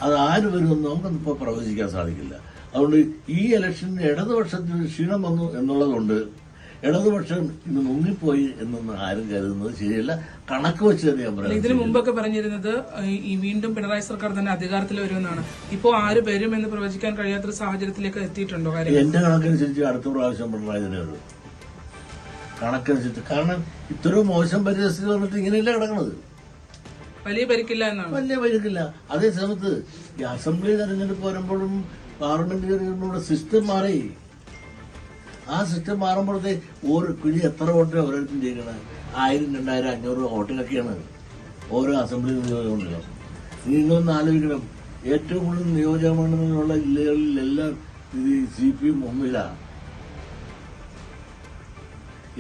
അത് ആര് വരുമെന്ന് നമുക്കിപ്പോൾ പ്രവചിക്കാൻ സാധിക്കില്ല. അതുകൊണ്ട് ഈ ഇലക്ഷന് ഇടതുപക്ഷത്തിന് ക്ഷീണം വന്നു എന്നുള്ളതുകൊണ്ട് ഇടതുപക്ഷം ഇന്ന് മുങ്ങിപ്പോയി എന്നൊന്നും ആരും കരുതുന്നത് ശരിയല്ല. കണക്ക് വെച്ച് തന്നെ ഞാൻ പറയാം. ഇതിനു മുമ്പൊക്കെ പറഞ്ഞിരുന്നത് ഈ വീണ്ടും പിണറായി സർക്കാർ തന്നെ അധികാരത്തിൽ വരുമെന്നാണ്. ഇപ്പോൾ ആര് വരും എന്ന് പ്രവചിക്കാൻ കഴിയാത്തൊരു സാഹചര്യത്തിലേക്ക് എത്തിയിട്ടുണ്ടോ? എന്റെ കണക്കനുസരിച്ച് അടുത്ത പ്രാവശ്യം പിണറായി തന്നെ ഉള്ളൂ. കണക്കനുസരിച്ച്. കാരണം ഇത്രയും മോശം പരിസ്ഥിതി വന്നിട്ട് ഇങ്ങനെയല്ല കിടക്കുന്നത്. വലിയ പരിക്കില്ല എന്നാണ്. വലിയ പരിക്കില്ല. അതേ സമയത്ത് ഈ അസംബ്ലി തെരഞ്ഞെടുപ്പ് വരുമ്പോഴും പാർലമെന്റ് തെരഞ്ഞെടുപ്പിനുള്ള സിസ്റ്റം മാറി. ആ സിസ്റ്റം മാറുമ്പോഴത്തെ ഓരോ കുഴി എത്ര വോട്ടിന് ഓരോരുത്തരും ചെയ്യണം? 1000, 2000, 500 വോട്ടിലൊക്കെയാണ് ഓരോ അസംബ്ലി നിയോജകമണ്ഡലം. നിങ്ങളൊന്ന് ആലോചിക്കണം. ഏറ്റവും കൂടുതൽ നിയോജകമണ്ഡലങ്ങളുള്ള ജില്ലകളിലെല്ലാം ഇത് CPM മുമ്പിലാണ്.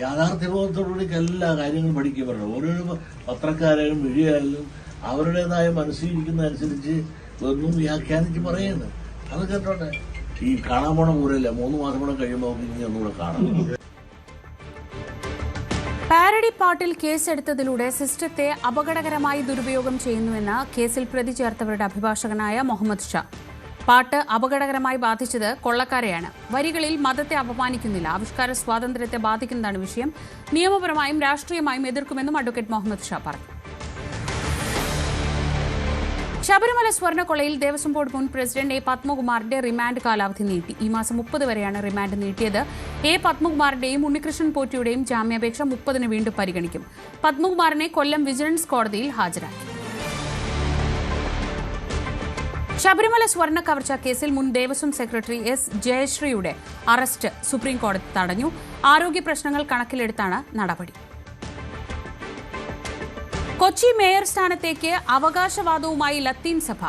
യാഥാർത്ഥ്യബോധത്തോടുകൂടി എല്ലാ കാര്യങ്ങളും പഠിക്കുക പറഞ്ഞു. ഓരോ പത്രക്കാരായാലും മീഡിയയായാലും അവരുടേതായ മനസ്സിലിരിക്കുന്ന അനുസരിച്ച് ഒന്നും വ്യാഖ്യാനിച്ച് പറയുന്നത്. അത് കേട്ടോട്ടെ. ഈ കാണാൻ പോണ പൂരല്ല, 3 മാസം കൂടെ കഴിയുമ്പോൾ ഇനി ഒന്നുകൂടെ കാണാം. പാരഡി പാട്ടിൽ കേസെടുത്തതിലൂടെ സിസ്റ്റത്തെ അപകടകരമായി ദുരുപയോഗം ചെയ്യുന്നുവെന്ന് കേസിൽ പ്രതി ചേർത്തവരുടെ അഭിഭാഷകനായ മുഹമ്മദ് ഷാ. പാട്ട് അപകടകരമായി ബാധിച്ചത് കൊള്ളക്കാരെയാണ്. വരികളിൽ മതത്തെ അപമാനിക്കുന്നില്ല. ആവിഷ്കാര സ്വാതന്ത്ര്യത്തെ ബാധിക്കുന്നതാണ് വിഷയം. നിയമപരമായും രാഷ്ട്രീയമായും എതിർക്കുമെന്നും അഡ്വക്കേറ്റ് മുഹമ്മദ് ഷാ പറഞ്ഞു. ശബരിമല സ്വർണ്ണക്കൊള്ളയിൽ ദേവസ്വം ബോർഡ് മുൻ പ്രസിഡന്റ് എ പത്മകുമാറിന്റെ റിമാൻഡ് കാലാവധി നീട്ടി. ഈ മാസം 30 വരെയാണ് റിമാൻഡ് നീട്ടിയത്. എ പത്മകുമാറിന്റെയും ഉണ്ണികൃഷ്ണൻ പോറ്റിയുടെയും ജാമ്യാപേക്ഷ 30-ന് വീണ്ടും പരിഗണിക്കും. പത്മകുമാറിനെ കൊല്ലം വിജിലൻസ് കോടതിയിൽ ഹാജരാക്കി. ശബരിമല സ്വർണ്ണ കവർച്ചാ കേസിൽ മുൻ ദേവസ്വം സെക്രട്ടറി എസ് ജയശ്രീയുടെ അറസ്റ്റ് സുപ്രീംകോടതി തടഞ്ഞു. ആരോഗ്യ പ്രശ്നങ്ങൾ കണക്കിലെടുത്താണ് നടപടി. കൊച്ചി മേയർ സ്ഥാനത്തേക്ക് അവകാശവാദവുമായി ലത്തീൻ സഭ.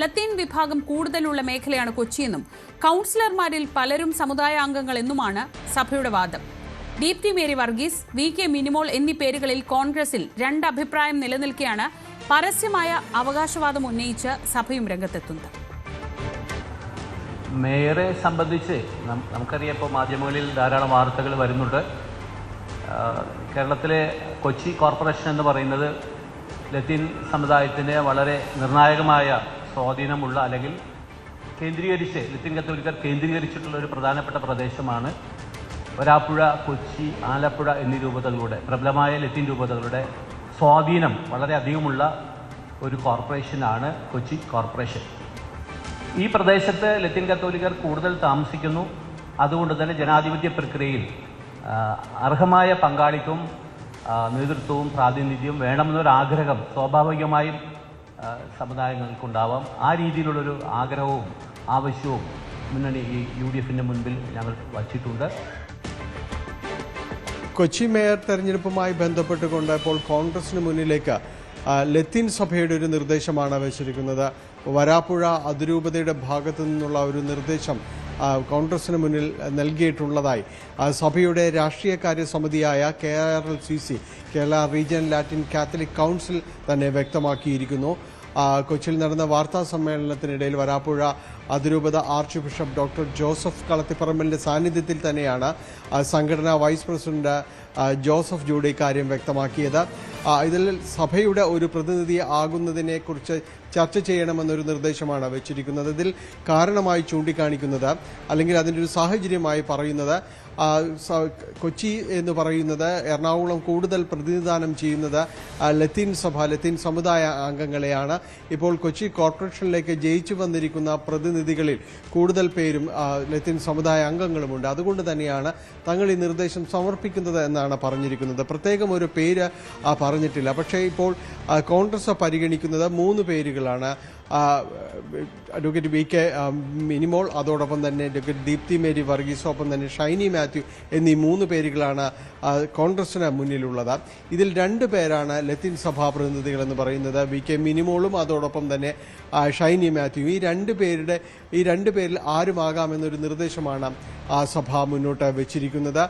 ലത്തീൻ വിഭാഗം കൂടുതലുള്ള മേഖലയാണ് കൊച്ചിയെന്നും കൌൺസിലർമാരിൽ പലരും സമുദായ അംഗങ്ങളെന്നുമാണ് സഭയുടെ വാദം. ദീപ്തി മേരി വർഗീസ്, VK മിനിമോൾ എന്നീ പേരുകളിൽ കോൺഗ്രസിൽ രണ്ടഭിപ്രായം നിലനിൽക്കെയാണ് പരസ്യമായ അവകാശവാദം ഉന്നയിച്ച് സഭയും രംഗത്തെത്തുന്നത്. മേയറെ സംബന്ധിച്ച് നമുക്കറിയാം, ഇപ്പോൾ മാധ്യമങ്ങളിൽ ധാരാളം വാർത്തകൾ വരുന്നുണ്ട്. കേരളത്തിലെ കൊച്ചി കോർപ്പറേഷൻ എന്ന് പറയുന്നത് ലത്തീൻ സമുദായത്തിന് വളരെ നിർണായകമായ സ്വാധീനമുള്ള, അല്ലെങ്കിൽ കേന്ദ്രീകരിച്ച് ലത്തീൻ കത്തോലിക്കർ കേന്ദ്രീകരിച്ചിട്ടുള്ള ഒരു പ്രധാനപ്പെട്ട പ്രദേശമാണ്. വരാപ്പുഴ, കൊച്ചി, ആലപ്പുഴ എന്നീ രൂപതകളുടെ, പ്രബലമായ ലത്തീൻ രൂപതകളുടെ സ്വാധീനം വളരെ അധികമുള്ള ഒരു കോർപ്പറേഷനാണ് കൊച്ചി കോർപ്പറേഷൻ. ഈ പ്രദേശത്ത് ലത്തീൻ കത്തോലിക്കർ കൂടുതൽ താമസിക്കുന്നു. അതുകൊണ്ട് തന്നെ ജനാധിപത്യ പ്രക്രിയയിൽ അർഹമായ പങ്കാളിത്തവും നേതൃത്വവും പ്രാതിനിധ്യവും വേണമെന്നൊരാഗ്രഹം സ്വാഭാവികമായും സമുദായങ്ങൾക്കുണ്ടാവാം. ആ രീതിയിലുള്ളൊരു ആഗ്രഹവും ആവശ്യവും മുന്നണി UDFിൻ്റെ മുൻപിൽ ഞങ്ങൾ വച്ചിട്ടുണ്ട്. കൊച്ചി മേയർ തെരഞ്ഞെടുപ്പുമായി ബന്ധപ്പെട്ടുകൊണ്ട് ഇപ്പോൾ കോൺഗ്രസിന് മുന്നിലേക്ക് ലത്തീൻ സഭയുടെ ഒരു നിർദ്ദേശമാണ് വെച്ചിരിക്കുന്നത്. വരാപ്പുഴ അതിരൂപതയുടെ ഭാഗത്തു നിന്നുള്ള ഒരു നിർദ്ദേശം കോൺഗ്രസിന് മുന്നിൽ നൽകിയിട്ടുള്ളതായി സഭയുടെ രാഷ്ട്രീയകാര്യ സമിതിയായ KRLCC, Kerala regional Latin Catholic council തന്നെ വ്യക്തമാക്കിയിരിക്കുന്നു. കൊച്ചിയിൽ നടന്ന വാർത്താ സമ്മേളനത്തിനിടയിൽ വരാപ്പുഴ അതിരൂപത ആർച്ച് ബിഷപ്പ് ഡോക്ടർ ജോസഫ് കളത്തിപ്പറമ്പലിൻ്റെ സാന്നിധ്യത്തിൽ തന്നെയാണ് സംഘടനാ വൈസ് പ്രസിഡന്റ് ജോസഫ് ജൂഡ് ഇക്കാര്യം വ്യക്തമാക്കിയത്. ഇതിൽ സഭയുടെ ഒരു പ്രതിനിധി ആകുന്നതിനെക്കുറിച്ച് ചർച്ച ചെയ്യണമെന്നൊരു നിർദ്ദേശമാണ് വെച്ചിരിക്കുന്നത്. ഇതിൽ കാരണമായി ചൂണ്ടിക്കാണിക്കുന്നത്, അല്ലെങ്കിൽ അതിൻ്റെ ഒരു സാഹചര്യമായി പറയുന്നത്, കൊച്ചി എന്ന് പറയുന്നത് എറണാകുളം കൂടുതൽ പ്രതിനിധാനം ചെയ്യുന്നത് ലത്തീൻ സഭ, ലത്തീൻ സമുദായ അംഗങ്ങളെയാണ്. ഇപ്പോൾ കൊച്ചി കോർപ്പറേഷനിലേക്ക് ജയിച്ചു വന്നിരിക്കുന്ന പ്രതിനിധികളിൽ കൂടുതൽ പേരും ലത്തീൻ സമുദായ അംഗങ്ങളുമുണ്ട്. അതുകൊണ്ട് തന്നെയാണ് തങ്ങൾ ഈ നിർദ്ദേശം സമർപ്പിക്കുന്നത് എന്നാണ് പറഞ്ഞിരിക്കുന്നത്. പ്രത്യേകം ഒരു പേര് പറഞ്ഞിട്ടില്ല. പക്ഷേ ഇപ്പോൾ കോൺഗ്രസ് പരിഗണിക്കുന്നത് 3 പേരുകളാണ്. അഡ്വക്കേറ്റ് VK മിനിമോൾ, അതോടൊപ്പം തന്നെ അഡ്വക്കേറ്റ് ദീപ്തി മേരി വർഗീസ്, ഒപ്പം തന്നെ ഷൈനി മാത്യു എന്നീ 3 പേരുകളാണ് കോൺഗ്രസിന് മുന്നിലുള്ളത്. ഇതിൽ 2 പേരാണ് ലത്തീൻ സഭാ പ്രതിനിധികളെന്ന് പറയുന്നത്, VK മിനിമോളും അതോടൊപ്പം തന്നെ ഷൈനി മാത്യു. ഈ രണ്ട് പേരിൽ ആരുമാകാമെന്നൊരു നിർദ്ദേശമാണ് സഭ മുന്നോട്ട് വെച്ചിരിക്കുന്നത്.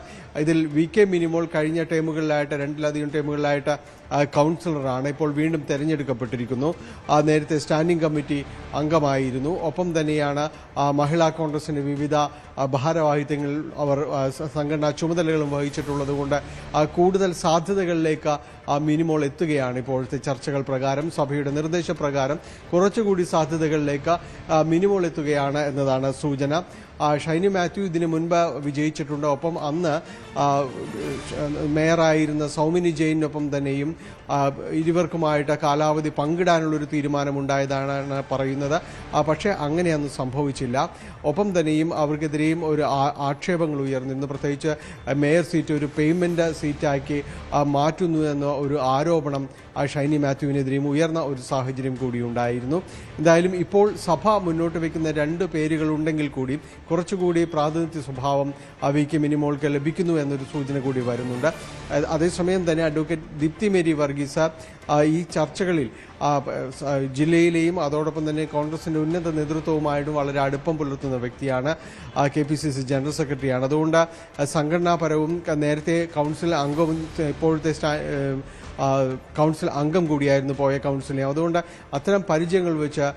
ഇതിൽ VK മിനിമോൾ കഴിഞ്ഞ ടേമുകളിലായിട്ട് 2-ലധികം ടേമുകളിലായിട്ട് കൗൺസിലറാണ്. ഇപ്പോൾ വീണ്ടും തെരഞ്ഞെടുക്കപ്പെട്ടിരിക്കുന്നു. നേരത്തെ സ്റ്റാൻഡിംഗ് കമ്മിറ്റി അംഗമായിരുന്നു. ഒപ്പം തന്നെയാണ് മഹിളാ കോൺഗ്രസിന് വിവിധ ഭാരവാഹിത്വങ്ങളിൽ അവർ സംഘടനാ ചുമതലകളും വഹിച്ചിട്ടുള്ളത് കൊണ്ട് കൂടുതൽ സാധ്യതകളിലേക്ക് മിനിമോൾ എത്തുകയാണ്. ഇപ്പോഴത്തെ ചർച്ചകൾ പ്രകാരം, സഭയുടെ നിർദ്ദേശപ്രകാരം കുറച്ചുകൂടി സാധ്യതകളിലേക്ക് മിനിമോൾ എത്തുകയാണ് എന്നതാണ് സൂചന. ഷൈനി മാത്യു ഇതിനു മുൻപ് വിജയിച്ചിട്ടുണ്ട്. ഒപ്പം അന്ന് മേയറായിരുന്ന സൗമിനി ജെയിനൊപ്പം തന്നെയും ഇരുവർക്കുമായിട്ട് കാലാവധി പങ്കിടാനുള്ളൊരു തീരുമാനമുണ്ടായതാണ് പറയുന്നത്. പക്ഷേ അങ്ങനെയൊന്നും സംഭവിച്ചില്ല. ഒപ്പം തന്നെയും അവർക്കെതിരെയും ഒരു ആക്ഷേപങ്ങൾ ഉയർന്നിരുന്നു. പ്രത്യേകിച്ച് മേയർ സീറ്റ് ഒരു പേയ്മെൻറ്റ് സീറ്റാക്കി മാറ്റുന്നു എന്ന ഒരു ആരോപണം ഷൈനി മാത്യുവിനെതിരെയും ഉയർന്ന ഒരു സാഹചര്യം കൂടി ഉണ്ടായിരുന്നു. എന്തായാലും ഇപ്പോൾ സഭ മുന്നോട്ട് വയ്ക്കുന്ന 2 പേരുകളുണ്ടെങ്കിൽ കൂടി കുറച്ചുകൂടി പ്രാതിനിധ്യ സ്വഭാവം VK മിനിമോൾക്ക് ലഭിക്കുന്നു എന്നൊരു സൂചന കൂടി വരുന്നുണ്ട്. അതേസമയം തന്നെ അഡ്വക്കേറ്റ് ദീപ്തി മേരി വർഗീസ് ഈ ചർച്ചകളിൽ ജില്ലയിലെയും അതോടൊപ്പം തന്നെ കോൺഗ്രസിൻ്റെ ഉന്നത നേതൃത്വവുമായിട്ടും വളരെ അടുപ്പം പുലർത്തുന്ന വ്യക്തിയാണ്. KPCC ജനറൽ സെക്രട്ടറിയാണ്. അതുകൊണ്ട് സംഘടനാപരവും നേരത്തെ കൗൺസിൽ അംഗവും ഇപ്പോഴത്തെ കൗൺസിൽ അംഗം കൂടിയായിരുന്നു പോയ കൗൺസിലിനെ. അതുകൊണ്ട് അത്തരം പരിചയങ്ങൾ വെച്ച്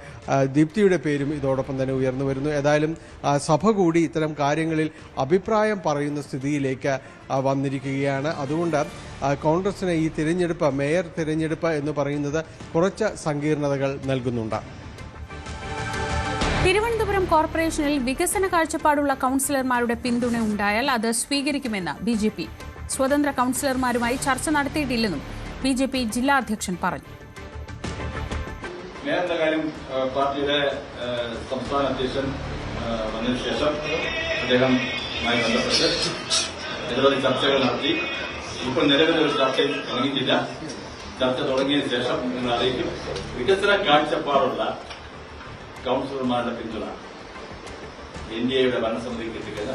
ദീപ്തിയുടെ പേരും ഇതോടൊപ്പം തന്നെ ഉയർന്നു വരുന്നു. ഏതായാലും സഭ കൂടി ഇത്തരം കാര്യങ്ങളിൽ അഭിപ്രായം പറയുന്ന സ്ഥിതിയിലേക്ക് വന്നിരിക്കുകയാണ്. അതുകൊണ്ട് കോൺഗ്രസിന് ഈ തിരഞ്ഞെടുപ്പ്, മേയർ തിരഞ്ഞെടുപ്പ് എന്ന് പറയുന്നത് കുറച്ച് സങ്കീർണതകൾ നൽകുന്നുണ്ട്. തിരുവനന്തപുരം കോർപ്പറേഷനിൽ വികസന കാഴ്ചപ്പാടുള്ള കൌൺസിലർമാരുടെ പിന്തുണ ഉണ്ടായാൽ അത് സ്വീകരിക്കുമെന്ന് ബിജെപി. സ്വതന്ത്ര കൌൺസിലർമാരുമായി ചർച്ച നടത്തിയിട്ടില്ലെന്നും ബിജെപി ജില്ലാ അധ്യക്ഷൻ പറഞ്ഞു. നേരത്തെ കാര്യം പാർട്ടിയുടെ സംസ്ഥാന അധ്യക്ഷൻ വന്നതിന് ശേഷം അദ്ദേഹവുമായി ബന്ധപ്പെട്ട് നിരവധി ചർച്ചകൾ നടത്തി. ഇപ്പോൾ നിലവിലൊരു ചർച്ചയും തുടങ്ങിയിട്ടില്ല. ചർച്ച തുടങ്ങിയതിനു ശേഷം നിങ്ങൾ അറിയിക്കും. വികസന കാഴ്ചപ്പാടുള്ള കൌൺസിലർമാരുടെ പിന്തുണ ഇന്ത്യയുടെ ഭരണസമിതിക്ക് കിട്ടുക.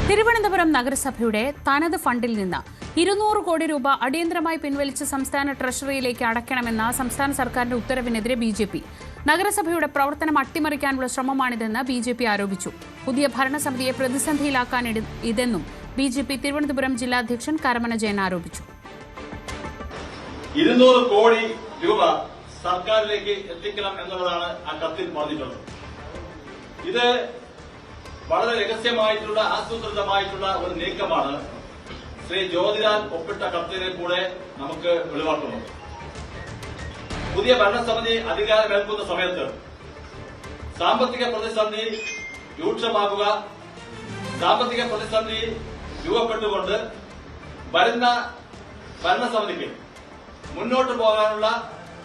തിരുവനന്തപുരം നഗരസഭയുടെ തനത് ഫണ്ടിൽ നിന്ന് 200 കോടി രൂപ അടിയന്തരമായി പിൻവലിച്ച് സംസ്ഥാന ട്രഷറിയിലേക്ക് അടയ്ക്കണമെന്ന സംസ്ഥാന സർക്കാരിന്റെ ഉത്തരവിനെതിരെ ബിജെപി. നഗരസഭയുടെ പ്രവർത്തനം അട്ടിമറിക്കാനുള്ള ശ്രമമാണിതെന്ന് ബിജെപി ആരോപിച്ചു. പുതിയ ഭരണസമിതിയെ പ്രതിസന്ധിയിലാക്കാൻ ഇതെന്നും ബിജെപി തിരുവനന്തപുരം ജില്ലാ അധ്യക്ഷൻ കരമന ജയൻ ആരോപിച്ചു. 200 കോടി രൂപ സർക്കാരിലേക്ക് എത്തിക്കണം എന്നുള്ളതാണ് ആ കത്തിൽ പറഞ്ഞിട്ടുള്ളത്. ഇത് വളരെ രഹസ്യമായിട്ടുള്ള ആസൂത്രിതമായിട്ടുള്ള ഒരു നീക്കമാണ്. ശ്രീ ജ്യോതിലാൽ ഒപ്പിട്ട കത്തിനെ കൂടെ നമുക്ക് വെളിവാക്കുന്നു. പുതിയ ഭരണസമിതി അധികാരമേൽക്കുന്ന സമയത്ത് സാമ്പത്തിക പ്രതിസന്ധി രൂക്ഷമാകുക, സാമ്പത്തിക പ്രതിസന്ധി രൂപപ്പെട്ടുകൊണ്ട് വരുന്ന ഭരണസമിതിക്ക് മുന്നോട്ട് പോകാനുള്ള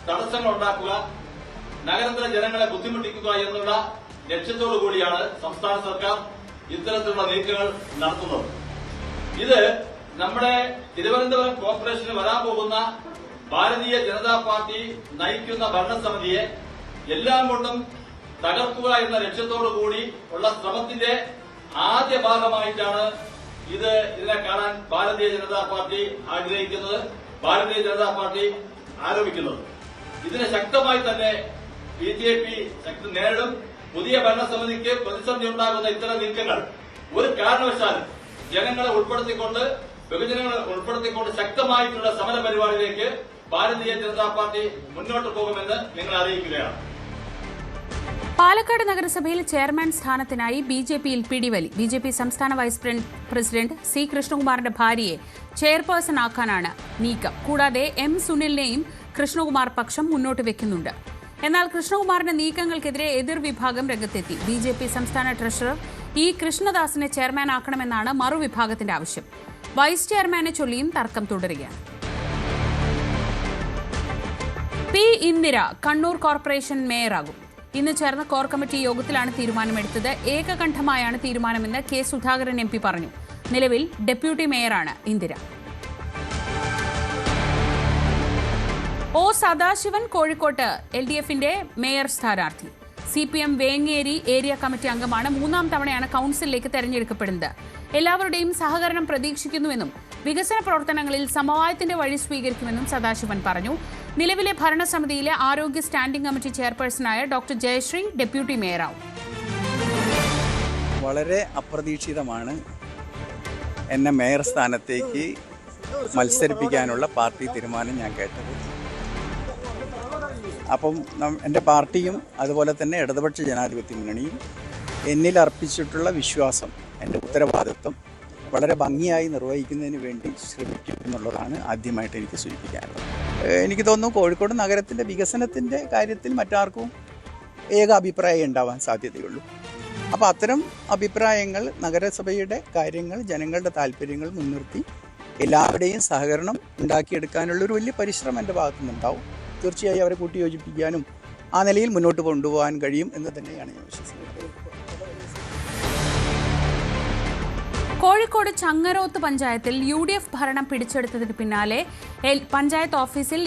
തടസ്സങ്ങൾ ഉണ്ടാക്കുക, നഗരത്തിലെ ജനങ്ങളെ ബുദ്ധിമുട്ടിക്കുക എന്നുള്ള ലക്ഷ്യത്തോടു കൂടിയാണ് സംസ്ഥാന സർക്കാർ ഇത്തരത്തിലുള്ള നീക്കങ്ങൾ നടത്തുന്നത്. ഇത് നമ്മുടെ തിരുവനന്തപുരം കോർപ്പറേഷന് വരാൻ പോകുന്ന ഭാരതീയ ജനതാ പാർട്ടി നയിക്കുന്ന ഭരണസമിതിയെ എല്ലാം കൊണ്ടും തകർക്കുക എന്ന ലക്ഷ്യത്തോടു കൂടി ഉള്ള ശ്രമത്തിന്റെ ആദ്യ ഭാഗമായിട്ടാണ് ഇതിനെ കാണാൻ ഭാരതീയ ജനതാ പാർട്ടി ആഗ്രഹിക്കുന്നത്, ഭാരതീയ ജനതാ പാർട്ടി ആരോപിക്കുന്നത്. ഇതിനെ ശക്തമായി തന്നെ ബിജെപി നേരിടും. പുതിയ ഭരണസമിതിക്ക് പ്രതിസന്ധി ഉണ്ടാകുന്ന ഇത്തരം നീക്കങ്ങൾ ഒരു കാരണവശാലും ജനങ്ങളെ ഉൾപ്പെടുത്തിക്കൊണ്ട്, ബഹുജനങ്ങളെ ഉൾപ്പെടുത്തിക്കൊണ്ട് ശക്തമായിട്ടുള്ള സമര പരിപാടിയിലേക്ക് ഭാരതീയ ജനതാ പാർട്ടി മുന്നോട്ട് പോകുമെന്ന് നിങ്ങൾ അറിയിക്കുകയാണ്. പാലക്കാട് നഗരസഭയിൽ ചെയർമാൻ സ്ഥാനത്തിനായി ബിജെപിയിൽ പിടിവലി. ബിജെപി സംസ്ഥാന വൈസ് പ്രസിഡന്റ് സി കൃഷ്ണകുമാറിന്റെ ഭാര്യയെ ചെയർപേഴ്സൺ ആക്കാനാണ് നീക്കം. കൂടാതെ എം സുനിലിനെയും കൃഷ്ണകുമാർ പക്ഷം മുന്നോട്ട് വെക്കുന്നുണ്ട്. എന്നാൽ കൃഷ്ണകുമാറിന്റെ നീക്കങ്ങൾക്കെതിരെ എതിർവിഭാഗം രംഗത്തെത്തി. ബിജെപി സംസ്ഥാന ട്രഷറർ ഇ കൃഷ്ണദാസിനെ ചെയർമാൻ ആക്കണമെന്നാണ് മറുവിഭാഗത്തിന്റെ ആവശ്യം. വൈസ് ചെയർമാനെ ചൊല്ലിയും തർക്കം തുടരുകയാണ്. പി ഇന്ദിര കണ്ണൂർ കോർപ്പറേഷൻ മേയറാകും. ഇന്ന് ചേർന്ന കോർ കമ്മിറ്റി യോഗത്തിലാണ് തീരുമാനമെടുത്തത്. ഏകകണ്ഠമായാണ് തീരുമാനമെന്ന് കെ സുധാകരൻ എം പി പറഞ്ഞു. നിലവിൽ ഡെപ്യൂട്ടി മേയറാണ് ഇന്ദിര. ഒ സദാശിവൻ കോഴിക്കോട്ട് LDFന്റെ മേയർ സ്ഥാനാർത്ഥി. CPM വേങ്ങേരി ഏരിയ കമ്മിറ്റി അംഗമാണ്. 3ാം തവണയാണ് കൌൺസിലിലേക്ക് തെരഞ്ഞെടുക്കപ്പെടുന്നത്. എല്ലാവരുടെയും സഹകരണം പ്രതീക്ഷിക്കുന്നുവെന്നും വികസന പ്രവർത്തനങ്ങളിൽ സമവായത്തിന്റെ വഴി സ്വീകരിക്കുമെന്നും സദാശിവൻ പറഞ്ഞു. നിലവിലെ ഭരണസമിതിയിലെ ആരോഗ്യ സ്റ്റാൻഡിംഗ് കമ്മിറ്റി ചെയർപേഴ്സണായ ഡോക്ടർ ജയശ്രീ ഡെപ്യൂട്ടി മേയറാവും. വളരെ അപ്രതീക്ഷിതമാണ് എന്നെ മേയർ സ്ഥാനത്തേക്ക് മത്സരിപ്പിക്കാനുള്ള പാർട്ടി തീരുമാനം ഞാൻ കേട്ടത്. അപ്പം എൻ്റെ പാർട്ടിയും അതുപോലെ തന്നെ ഇടതുപക്ഷ ജനാധിപത്യ മുന്നണിയും എന്നിൽ അർപ്പിച്ചിട്ടുള്ള വിശ്വാസം, എൻ്റെ ഉത്തരവാദിത്വം വളരെ ഭംഗിയായി നിർവഹിക്കുന്നതിന് വേണ്ടി ശ്രമിക്കും എന്നുള്ളതാണ് ആദ്യമായിട്ട് എനിക്ക് സൂചിപ്പിക്കാനുള്ളത്. എനിക്ക് തോന്നുന്നു കോഴിക്കോട് നഗരത്തിൻ്റെ വികസനത്തിൻ്റെ കാര്യത്തിൽ മറ്റാർക്കും ഏക അഭിപ്രായം ഉണ്ടാവാൻ സാധ്യതയുള്ളൂ. അപ്പോൾ അത്തരം അഭിപ്രായങ്ങൾ, നഗരസഭയുടെ കാര്യങ്ങൾ, ജനങ്ങളുടെ താല്പര്യങ്ങൾ മുൻനിർത്തി എല്ലാവരുടെയും സഹകരണം ഉണ്ടാക്കിയെടുക്കാനുള്ളൊരു വലിയ പരിശ്രമം എൻ്റെ ഭാഗത്തുനിന്നുണ്ടാവും. തീർച്ചയായും അവരെ കൂട്ടിയോജിപ്പിക്കാനും ആ നിലയിൽ മുന്നോട്ട് കൊണ്ടുപോകാൻ കഴിയും എന്ന് തന്നെയാണ് ഞാൻ വിശ്വസിക്കുന്നത്. കോഴിക്കോട് ചങ്ങരോത്ത് പഞ്ചായത്തിൽ UDF ഭരണം പിടിച്ചെടുത്തതിന് പിന്നാലെ പഞ്ചായത്ത് ഓഫീസിൽ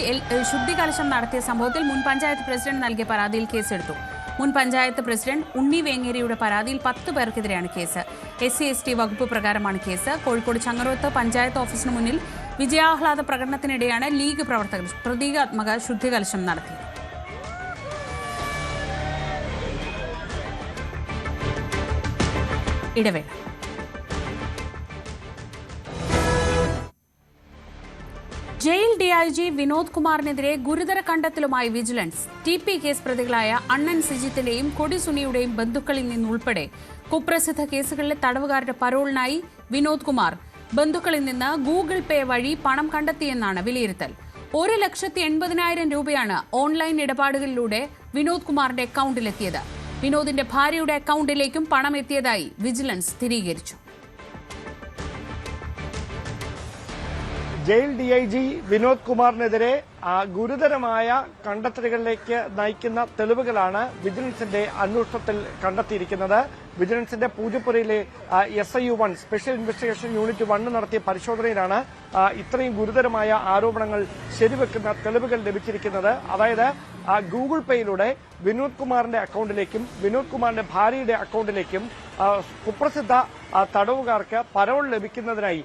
ശുദ്ധികലശം നടത്തിയ സംഭവത്തിൽ മുൻ പഞ്ചായത്ത് പ്രസിഡന്റ് നൽകിയ പരാതിയിൽ കേസെടുത്തു. മുൻ പഞ്ചായത്ത് പ്രസിഡന്റ് ഉണ്ണി വേങ്ങേരിയുടെ പരാതിയിൽ 10 പേർക്കെതിരെയാണ് കേസ്. SC/ST വകുപ്പ് പ്രകാരമാണ് കേസ്. കോഴിക്കോട് ചങ്ങരോത്ത് പഞ്ചായത്ത് ഓഫീസിന് മുന്നിൽ വിജയാഹ്ലാദ പ്രകടനത്തിനിടെയാണ് ലീഗ് പ്രവർത്തകർ പ്രതീകാത്മക ശുദ്ധികലശം നടത്തിയത്. ഇടവേള. ജയിൽ DIG വിനോദ് കുമാറിനെതിരെ ഗുരുതര കണ്ടെത്തലുമായി വിജിലൻസ്. TP കേസ് പ്രതികളായ അണ്ണൻ സിജിത്തിന്റെയും കൊടി സുനിയുടെയും ബന്ധുക്കളിൽ നിന്നുൾപ്പെടെ കുപ്രസിദ്ധ കേസുകളിലെ തടവുകാരുടെ പരോളിനായി വിനോദ് കുമാർ ബന്ധുക്കളിൽ നിന്ന് ഗൂഗിൾ പേ വഴി പണം കണ്ടെത്തിയെന്നാണ് വിലയിരുത്തൽ. 1,80,000 രൂപയാണ് ഓൺലൈൻ ഇടപാടുകളിലൂടെ വിനോദ് കുമാറിന്റെ അക്കൗണ്ടിലെത്തിയത്. വിനോദിന്റെ ഭാര്യയുടെ അക്കൗണ്ടിലേക്കും പണം എത്തിയതായി വിജിലൻസ് സ്ഥിരീകരിച്ചു. ജയിൽ DIG വിനോദ് കുമാറിനെതിരെ ഗുരുതരമായ കണ്ടെത്തലുകളിലേക്ക് നയിക്കുന്ന തെളിവുകളാണ് വിജിലൻസിന്റെ അന്വേഷണത്തിൽ കണ്ടെത്തിയിരിക്കുന്നത്. വിജിലൻസിന്റെ പൂജപ്പുരയിലെ SIU-1 സ്പെഷ്യൽ ഇൻവെസ്റ്റിഗേഷൻ യൂണിറ്റ് 1 നടത്തിയ പരിശോധനയിലാണ് ഇത്രയും ഗുരുതരമായ ആരോപണങ്ങൾ ശരിവെക്കുന്ന തെളിവുകൾ ലഭിച്ചിരിക്കുന്നത്. അതായത് ഗൂഗിൾ പേയിലൂടെ വിനോദ് കുമാറിന്റെ അക്കൗണ്ടിലേക്കും വിനോദ് കുമാറിന്റെ ഭാര്യയുടെ അക്കൗണ്ടിലേക്കും കുപ്രസിദ്ധ തടവുകാർക്ക് പരോൾ ലഭിക്കുന്നതിനായി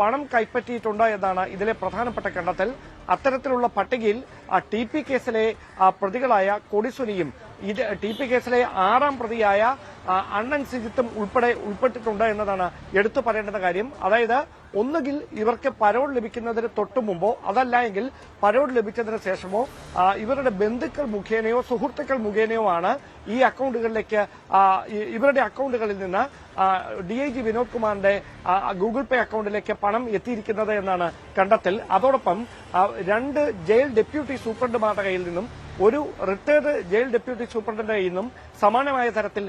പണം കൈപ്പറ്റിയിട്ടുണ്ട് എന്നാണ് ഇതിലെ പ്രധാനപ്പെട്ട കണ്ടെത്തൽ. അത്തരത്തിലുള്ള പട്ടികയിൽ TP കേസിലെ പ്രതികളായ കൊടിസുനിയും TP കേസിലെ 6ാം പ്രതിയായ അണ്ണൻ സിജിത്തും ഉൾപ്പെട്ടിട്ടുണ്ട് എന്നതാണ് എടുത്തു പറയേണ്ട കാര്യം. അതായത് ഒന്നുകിൽ ഇവർക്ക് പരോൾ ലഭിക്കുന്നതിന് തൊട്ടു മുമ്പോ അതല്ല എങ്കിൽ പരോൾ ലഭിച്ചതിന് ശേഷമോ ഇവരുടെ ബന്ധുക്കൾ മുഖേനയോ സുഹൃത്തുക്കൾ മുഖേനയോ ആണ് ഈ അക്കൗണ്ടുകളിലേക്ക് ഇവരുടെ അക്കൗണ്ടുകളിൽ നിന്ന് DIG വിനോദ് കുമാറിന്റെ ഗൂഗിൾ പേ അക്കൗണ്ടിലേക്ക് പണം എത്തിയിരിക്കുന്നത് എന്നാണ് കണ്ടെത്തൽ. അതോടൊപ്പം 2 ജയിൽ ഡെപ്യൂട്ടി സൂപ്രണ്ടുമാരുടെ കയ്യിൽ നിന്നും ഒരു റിട്ടയർഡ് ജയിൽ ഡെപ്യൂട്ടി സൂപ്രണ്ടിന്റെ കയ്യിൽ നിന്നും സമാനമായ തരത്തിൽ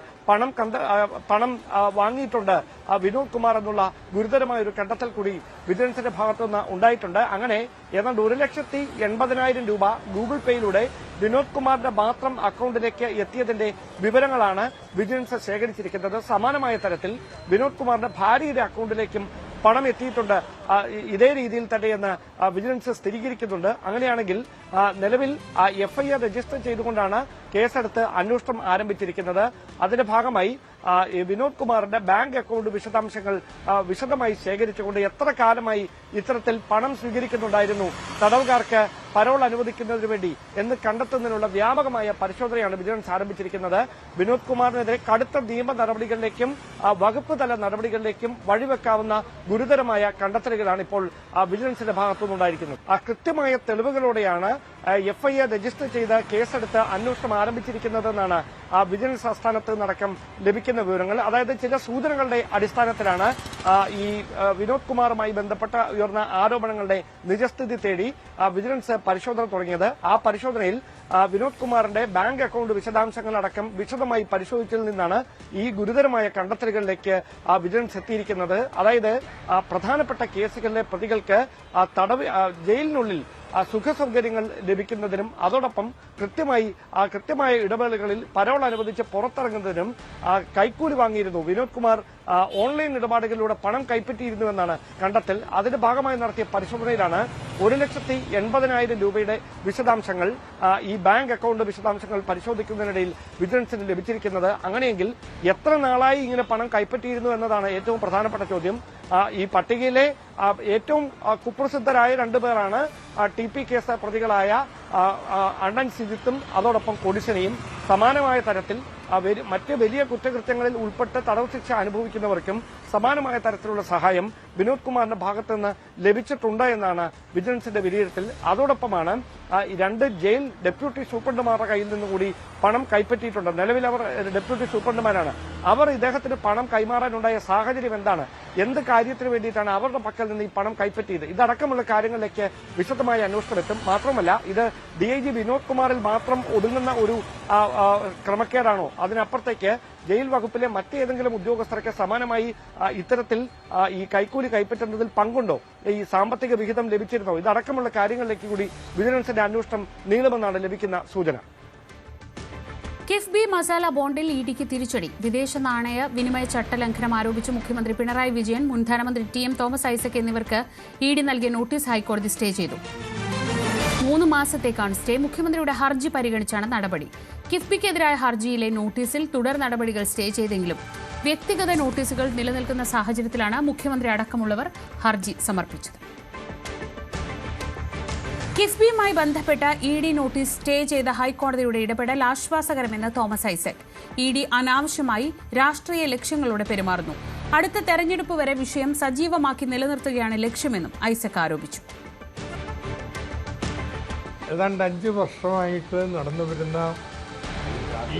പണം വാങ്ങിയിട്ടുണ്ട് വിനോദ് കുമാർ എന്നുള്ള ഗുരുതരമായ ഒരു കണ്ടെത്തൽ കൂടി വിജിലൻസിന്റെ ഭാഗത്തുനിന്ന് ഉണ്ടായിട്ടുണ്ട്. അങ്ങനെ ഏതാണ്ട് 1,80,000 രൂപ ഗൂഗിൾ പേയിലൂടെ വിനോദ് കുമാറിന്റെ മാത്രം അക്കൗണ്ടിലേക്ക് എത്തിയതിന്റെ വിവരങ്ങളാണ് വിജിലൻസ് ശേഖരിച്ചിരിക്കുന്നത്. സമാനമായ തരത്തിൽ വിനോദ് കുമാറിന്റെ ഭാര്യയുടെ അക്കൗണ്ടിലേക്കും പണം എത്തിയിട്ടുണ്ട് ഇതേ രീതിയിൽ തന്നെയെന്ന് വിജിലൻസ് സ്ഥിരീകരിക്കുന്നുണ്ട്. അങ്ങനെയാണെങ്കിൽ നിലവിൽ FIR രജിസ്റ്റർ ചെയ്തുകൊണ്ടാണ് കേസെടുത്ത് അന്വേഷണം ആരംഭിച്ചിരിക്കുന്നത്. അതിന്റെ ഭാഗമായി വിനോദ് കുമാറിന്റെ ബാങ്ക് അക്കൗണ്ട് വിശദാംശങ്ങൾ വിശദമായി ശേഖരിച്ചുകൊണ്ട് എത്ര കാലമായി ഇത്തരത്തിൽ പണം സ്വീകരിക്കുന്നുണ്ടായിരുന്നു തടവുകാർക്ക് പരോൾ അനുവദിക്കുന്നതിന് വേണ്ടി എന്ന് കണ്ടെത്തുന്നതിനുള്ള വ്യാപകമായ പരിശോധനയാണ് വിജിലൻസ് ആരംഭിച്ചിരിക്കുന്നത്. വിനോദ് കുമാറിനെതിരെ കടുത്ത നിയമ നടപടികളിലേക്കും വകുപ്പ് തല നടപടികളിലേക്കും വഴിവെക്കാവുന്ന ഗുരുതരമായ കണ്ടെത്തലുകളാണ് ഇപ്പോൾ വിജിലൻസിന്റെ ഭാഗത്തുനിന്നുണ്ടായിരിക്കുന്നത്. കൃത്യമായ തെളിവുകളോടെയാണ് FIR രജിസ്റ്റർ ചെയ്ത് കേസെടുത്ത് അന്വേഷണം ആരംഭിച്ചിരിക്കുന്നതെന്നാണ് വിജിലൻസ് ആസ്ഥാനത്ത് നിന്നടക്കം ലഭിക്കുന്ന വിവരങ്ങൾ. അതായത് ചില സൂചനകളുടെ അടിസ്ഥാനത്തിലാണ് ഈ വിനോദ് കുമാറുമായി ബന്ധപ്പെട്ട ഉയർന്ന ആരോപണങ്ങളുടെ നിജസ്ഥിതി തേടി വിജിലൻസ് പരിശോധന തുടങ്ങിയത്. ആ പരിശോധനയിൽ വിനോദ് കുമാറിന്റെ ബാങ്ക് അക്കൌണ്ട് വിശദാംശങ്ങളടക്കം വിശദമായി പരിശോധിച്ചതിൽ നിന്നാണ് ഈ ഗുരുതരമായ കണ്ടെത്തലുകളിലേക്ക് വിജിലൻസ് എത്തിയിരിക്കുന്നത്. അതായത് പ്രധാനപ്പെട്ട കേസുകളിലെ പ്രതികൾക്ക് ജയിലിനുള്ളിൽ സുഖസൗകര്യങ്ങൾ ലഭിക്കുന്നതിനും അതോടൊപ്പം കൃത്യമായ ഇടവേളകളിൽ പരോൾ അനുവദിച്ച് പുറത്തിറങ്ങുന്നതിനും കൈക്കൂലി വാങ്ങിയിരുന്നു. വിനോദ് കുമാർ ഓൺലൈൻ ഇടപാടുകളിലൂടെ പണം കൈപ്പറ്റിയിരുന്നുവെന്നാണ് കണ്ടെത്തൽ. അതിന്റെ ഭാഗമായി നടത്തിയ പരിശോധനയിലാണ് 1,80,000 രൂപയുടെ വിശദാംശങ്ങൾ ഈ ബാങ്ക് അക്കൌണ്ട് വിശദാംശങ്ങൾ പരിശോധിക്കുന്നതിനിടയിൽ വിജിലൻസിന് ലഭിച്ചിരിക്കുന്നത്. അങ്ങനെയെങ്കിൽ എത്ര നാളായി ഇങ്ങനെ പണം കൈപ്പറ്റിയിരുന്നു എന്നതാണ് ഏറ്റവും പ്രധാനപ്പെട്ട ചോദ്യം. ഈ പട്ടികയിലെ ഏറ്റവും കുപ്രസിദ്ധരായ 2 പേരാണ് TP കേസ് പ്രതികളായ അണ്ണൻ സിജിത്തും അതോടൊപ്പം കൊടിശനിയും. സമാനമായ തരത്തിൽ മറ്റ് വലിയ കുറ്റകൃത്യങ്ങളിൽ ഉൾപ്പെട്ട് തടവ് ശിക്ഷ അനുഭവിക്കുന്നവർക്കും സമാനമായ തരത്തിലുള്ള സഹായം വിനോദ് കുമാറിന്റെ ഭാഗത്തുനിന്ന് ലഭിച്ചിട്ടുണ്ട് എന്നാണ് വിജിലൻസിന്റെ വിലയിരുത്തൽ. അതോടൊപ്പമാണ് 2 ജയിൽ ഡെപ്യൂട്ടി സൂപ്രണ്ടുമാരുടെ കയ്യിൽ നിന്നുകൂടി പണം കൈപ്പറ്റിയിട്ടുണ്ട്. നിലവിൽ അവർ ഡെപ്യൂട്ടി സൂപ്രണ്ടുമാരാണ്. അവർ ഇദ്ദേഹത്തിന് പണം കൈമാറാനുണ്ടായ സാഹചര്യം എന്താണ്, എന്ത് കാര്യത്തിന് വേണ്ടിയിട്ടാണ് അവരുടെ പക്കൽ നിന്ന് ഈ പണം കൈപ്പറ്റിയത്, ഇതടക്കമുള്ള കാര്യങ്ങളിലേക്ക് വിശദമായ അന്വേഷണം എത്തും. മാത്രമല്ല ഇത് DIG വിനോദ് കുമാറിൽ മാത്രം ഒതുങ്ങുന്ന ഒരു ക്രമക്കേടാണോ, അതിനപ്പുറത്തേക്ക് ജയിൽ വകുപ്പിലെ മറ്റേതെങ്കിലും ഉദ്യോഗസ്ഥർക്ക് സമാനമായി ഇത്തരത്തിൽ ഈ കൈക്കൂലി കൈപ്പറ്റുന്നതിൽ പങ്കുണ്ടോ, ഈ സാമ്പത്തിക വിഹിതം ലഭിച്ചിരുന്നോ, ഇതടക്കമുള്ള കാര്യങ്ങളിലേക്ക് കൂടി വിജിലൻസിന്റെ അന്വേഷണം നീളുമെന്നാണ് ലഭിക്കുന്ന സൂചന. കിഫ്ബി മസാല ബോണ്ടിൽ ഇഡിക്ക് തിരിച്ചടി. വിദേശ നാണയ വിനിമയ ചട്ടലംഘനം ആരോപിച്ച് മുഖ്യമന്ത്രി പിണറായി വിജയൻ, മുൻ ധനമന്ത്രി TM തോമസ് ഐസക് എന്നിവർക്ക് ഇഡി നൽകിയ നോട്ടീസ് ഹൈക്കോടതി സ്റ്റേ ചെയ്തു. 3 മാസത്തേക്കാണ് സ്റ്റേ. മുഖ്യമന്ത്രിയുടെ ഹർജി പരിഗണിച്ചാണ് നടപടി. കിഫ്ബിക്കെതിരായ ഹർജിയിലെ നോട്ടീസിൽ തുടർ നടപടികൾ സ്റ്റേ ചെയ്തെങ്കിലും വ്യക്തിഗത നോട്ടീസുകൾ നിലനിൽക്കുന്ന സാഹചര്യത്തിലാണ് മുഖ്യമന്ത്രി അടക്കമുള്ളവർ ഹർജി സമർപ്പിച്ചത്. കിഫ്ബിയുമായി ബന്ധപ്പെട്ട ED നോട്ടീസ് സ്റ്റേ ചെയ്ത ഹൈക്കോടതിയുടെ ഇടപെടൽ ആശ്വാസകരമെന്ന് തോമസ് ഐസക്. ED അനാവശ്യമായി രാഷ്ട്രീയ ലക്ഷ്യങ്ങളോടെ പെരുമാറുന്നു. അടുത്ത തെരഞ്ഞെടുപ്പ് വരെ വിഷയം സജീവമാക്കി നിലനിർത്തുകയാണ് ലക്ഷ്യമെന്നും ഐസക് ആരോപിച്ചു. ഏതാണ്ട് 5 വർഷമായിട്ട് നടന്നു വരുന്ന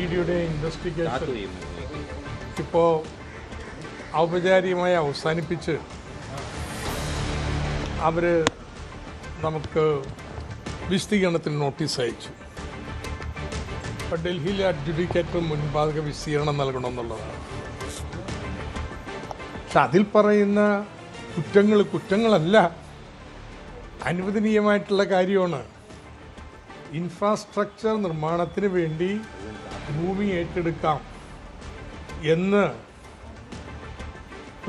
EDയുടെ ഇൻവെസ്റ്റിഗേഷൻ ഇപ്പോൾ ഔപചാരികമായി അവസാനിപ്പിച്ച് അവർ നമുക്ക് വിശദീകരണത്തിന് നോട്ടീസ് അയച്ചു. അപ്പോൾ ഡൽഹിയിലെ അഡ്ജുഡിക്കേറ്റർ മുൻപാകെ വിശദീകരണം നൽകണമെന്നുള്ളതാണ്. പക്ഷെ അതിൽ പറയുന്ന കുറ്റങ്ങളല്ല, അനുവദനീയമായിട്ടുള്ള കാര്യമാണ്. ഇൻഫ്രാസ്ട്രക്ചർ നിർമ്മാണത്തിന് വേണ്ടി ഭൂമി ഏറ്റെടുക്കാം എന്ന്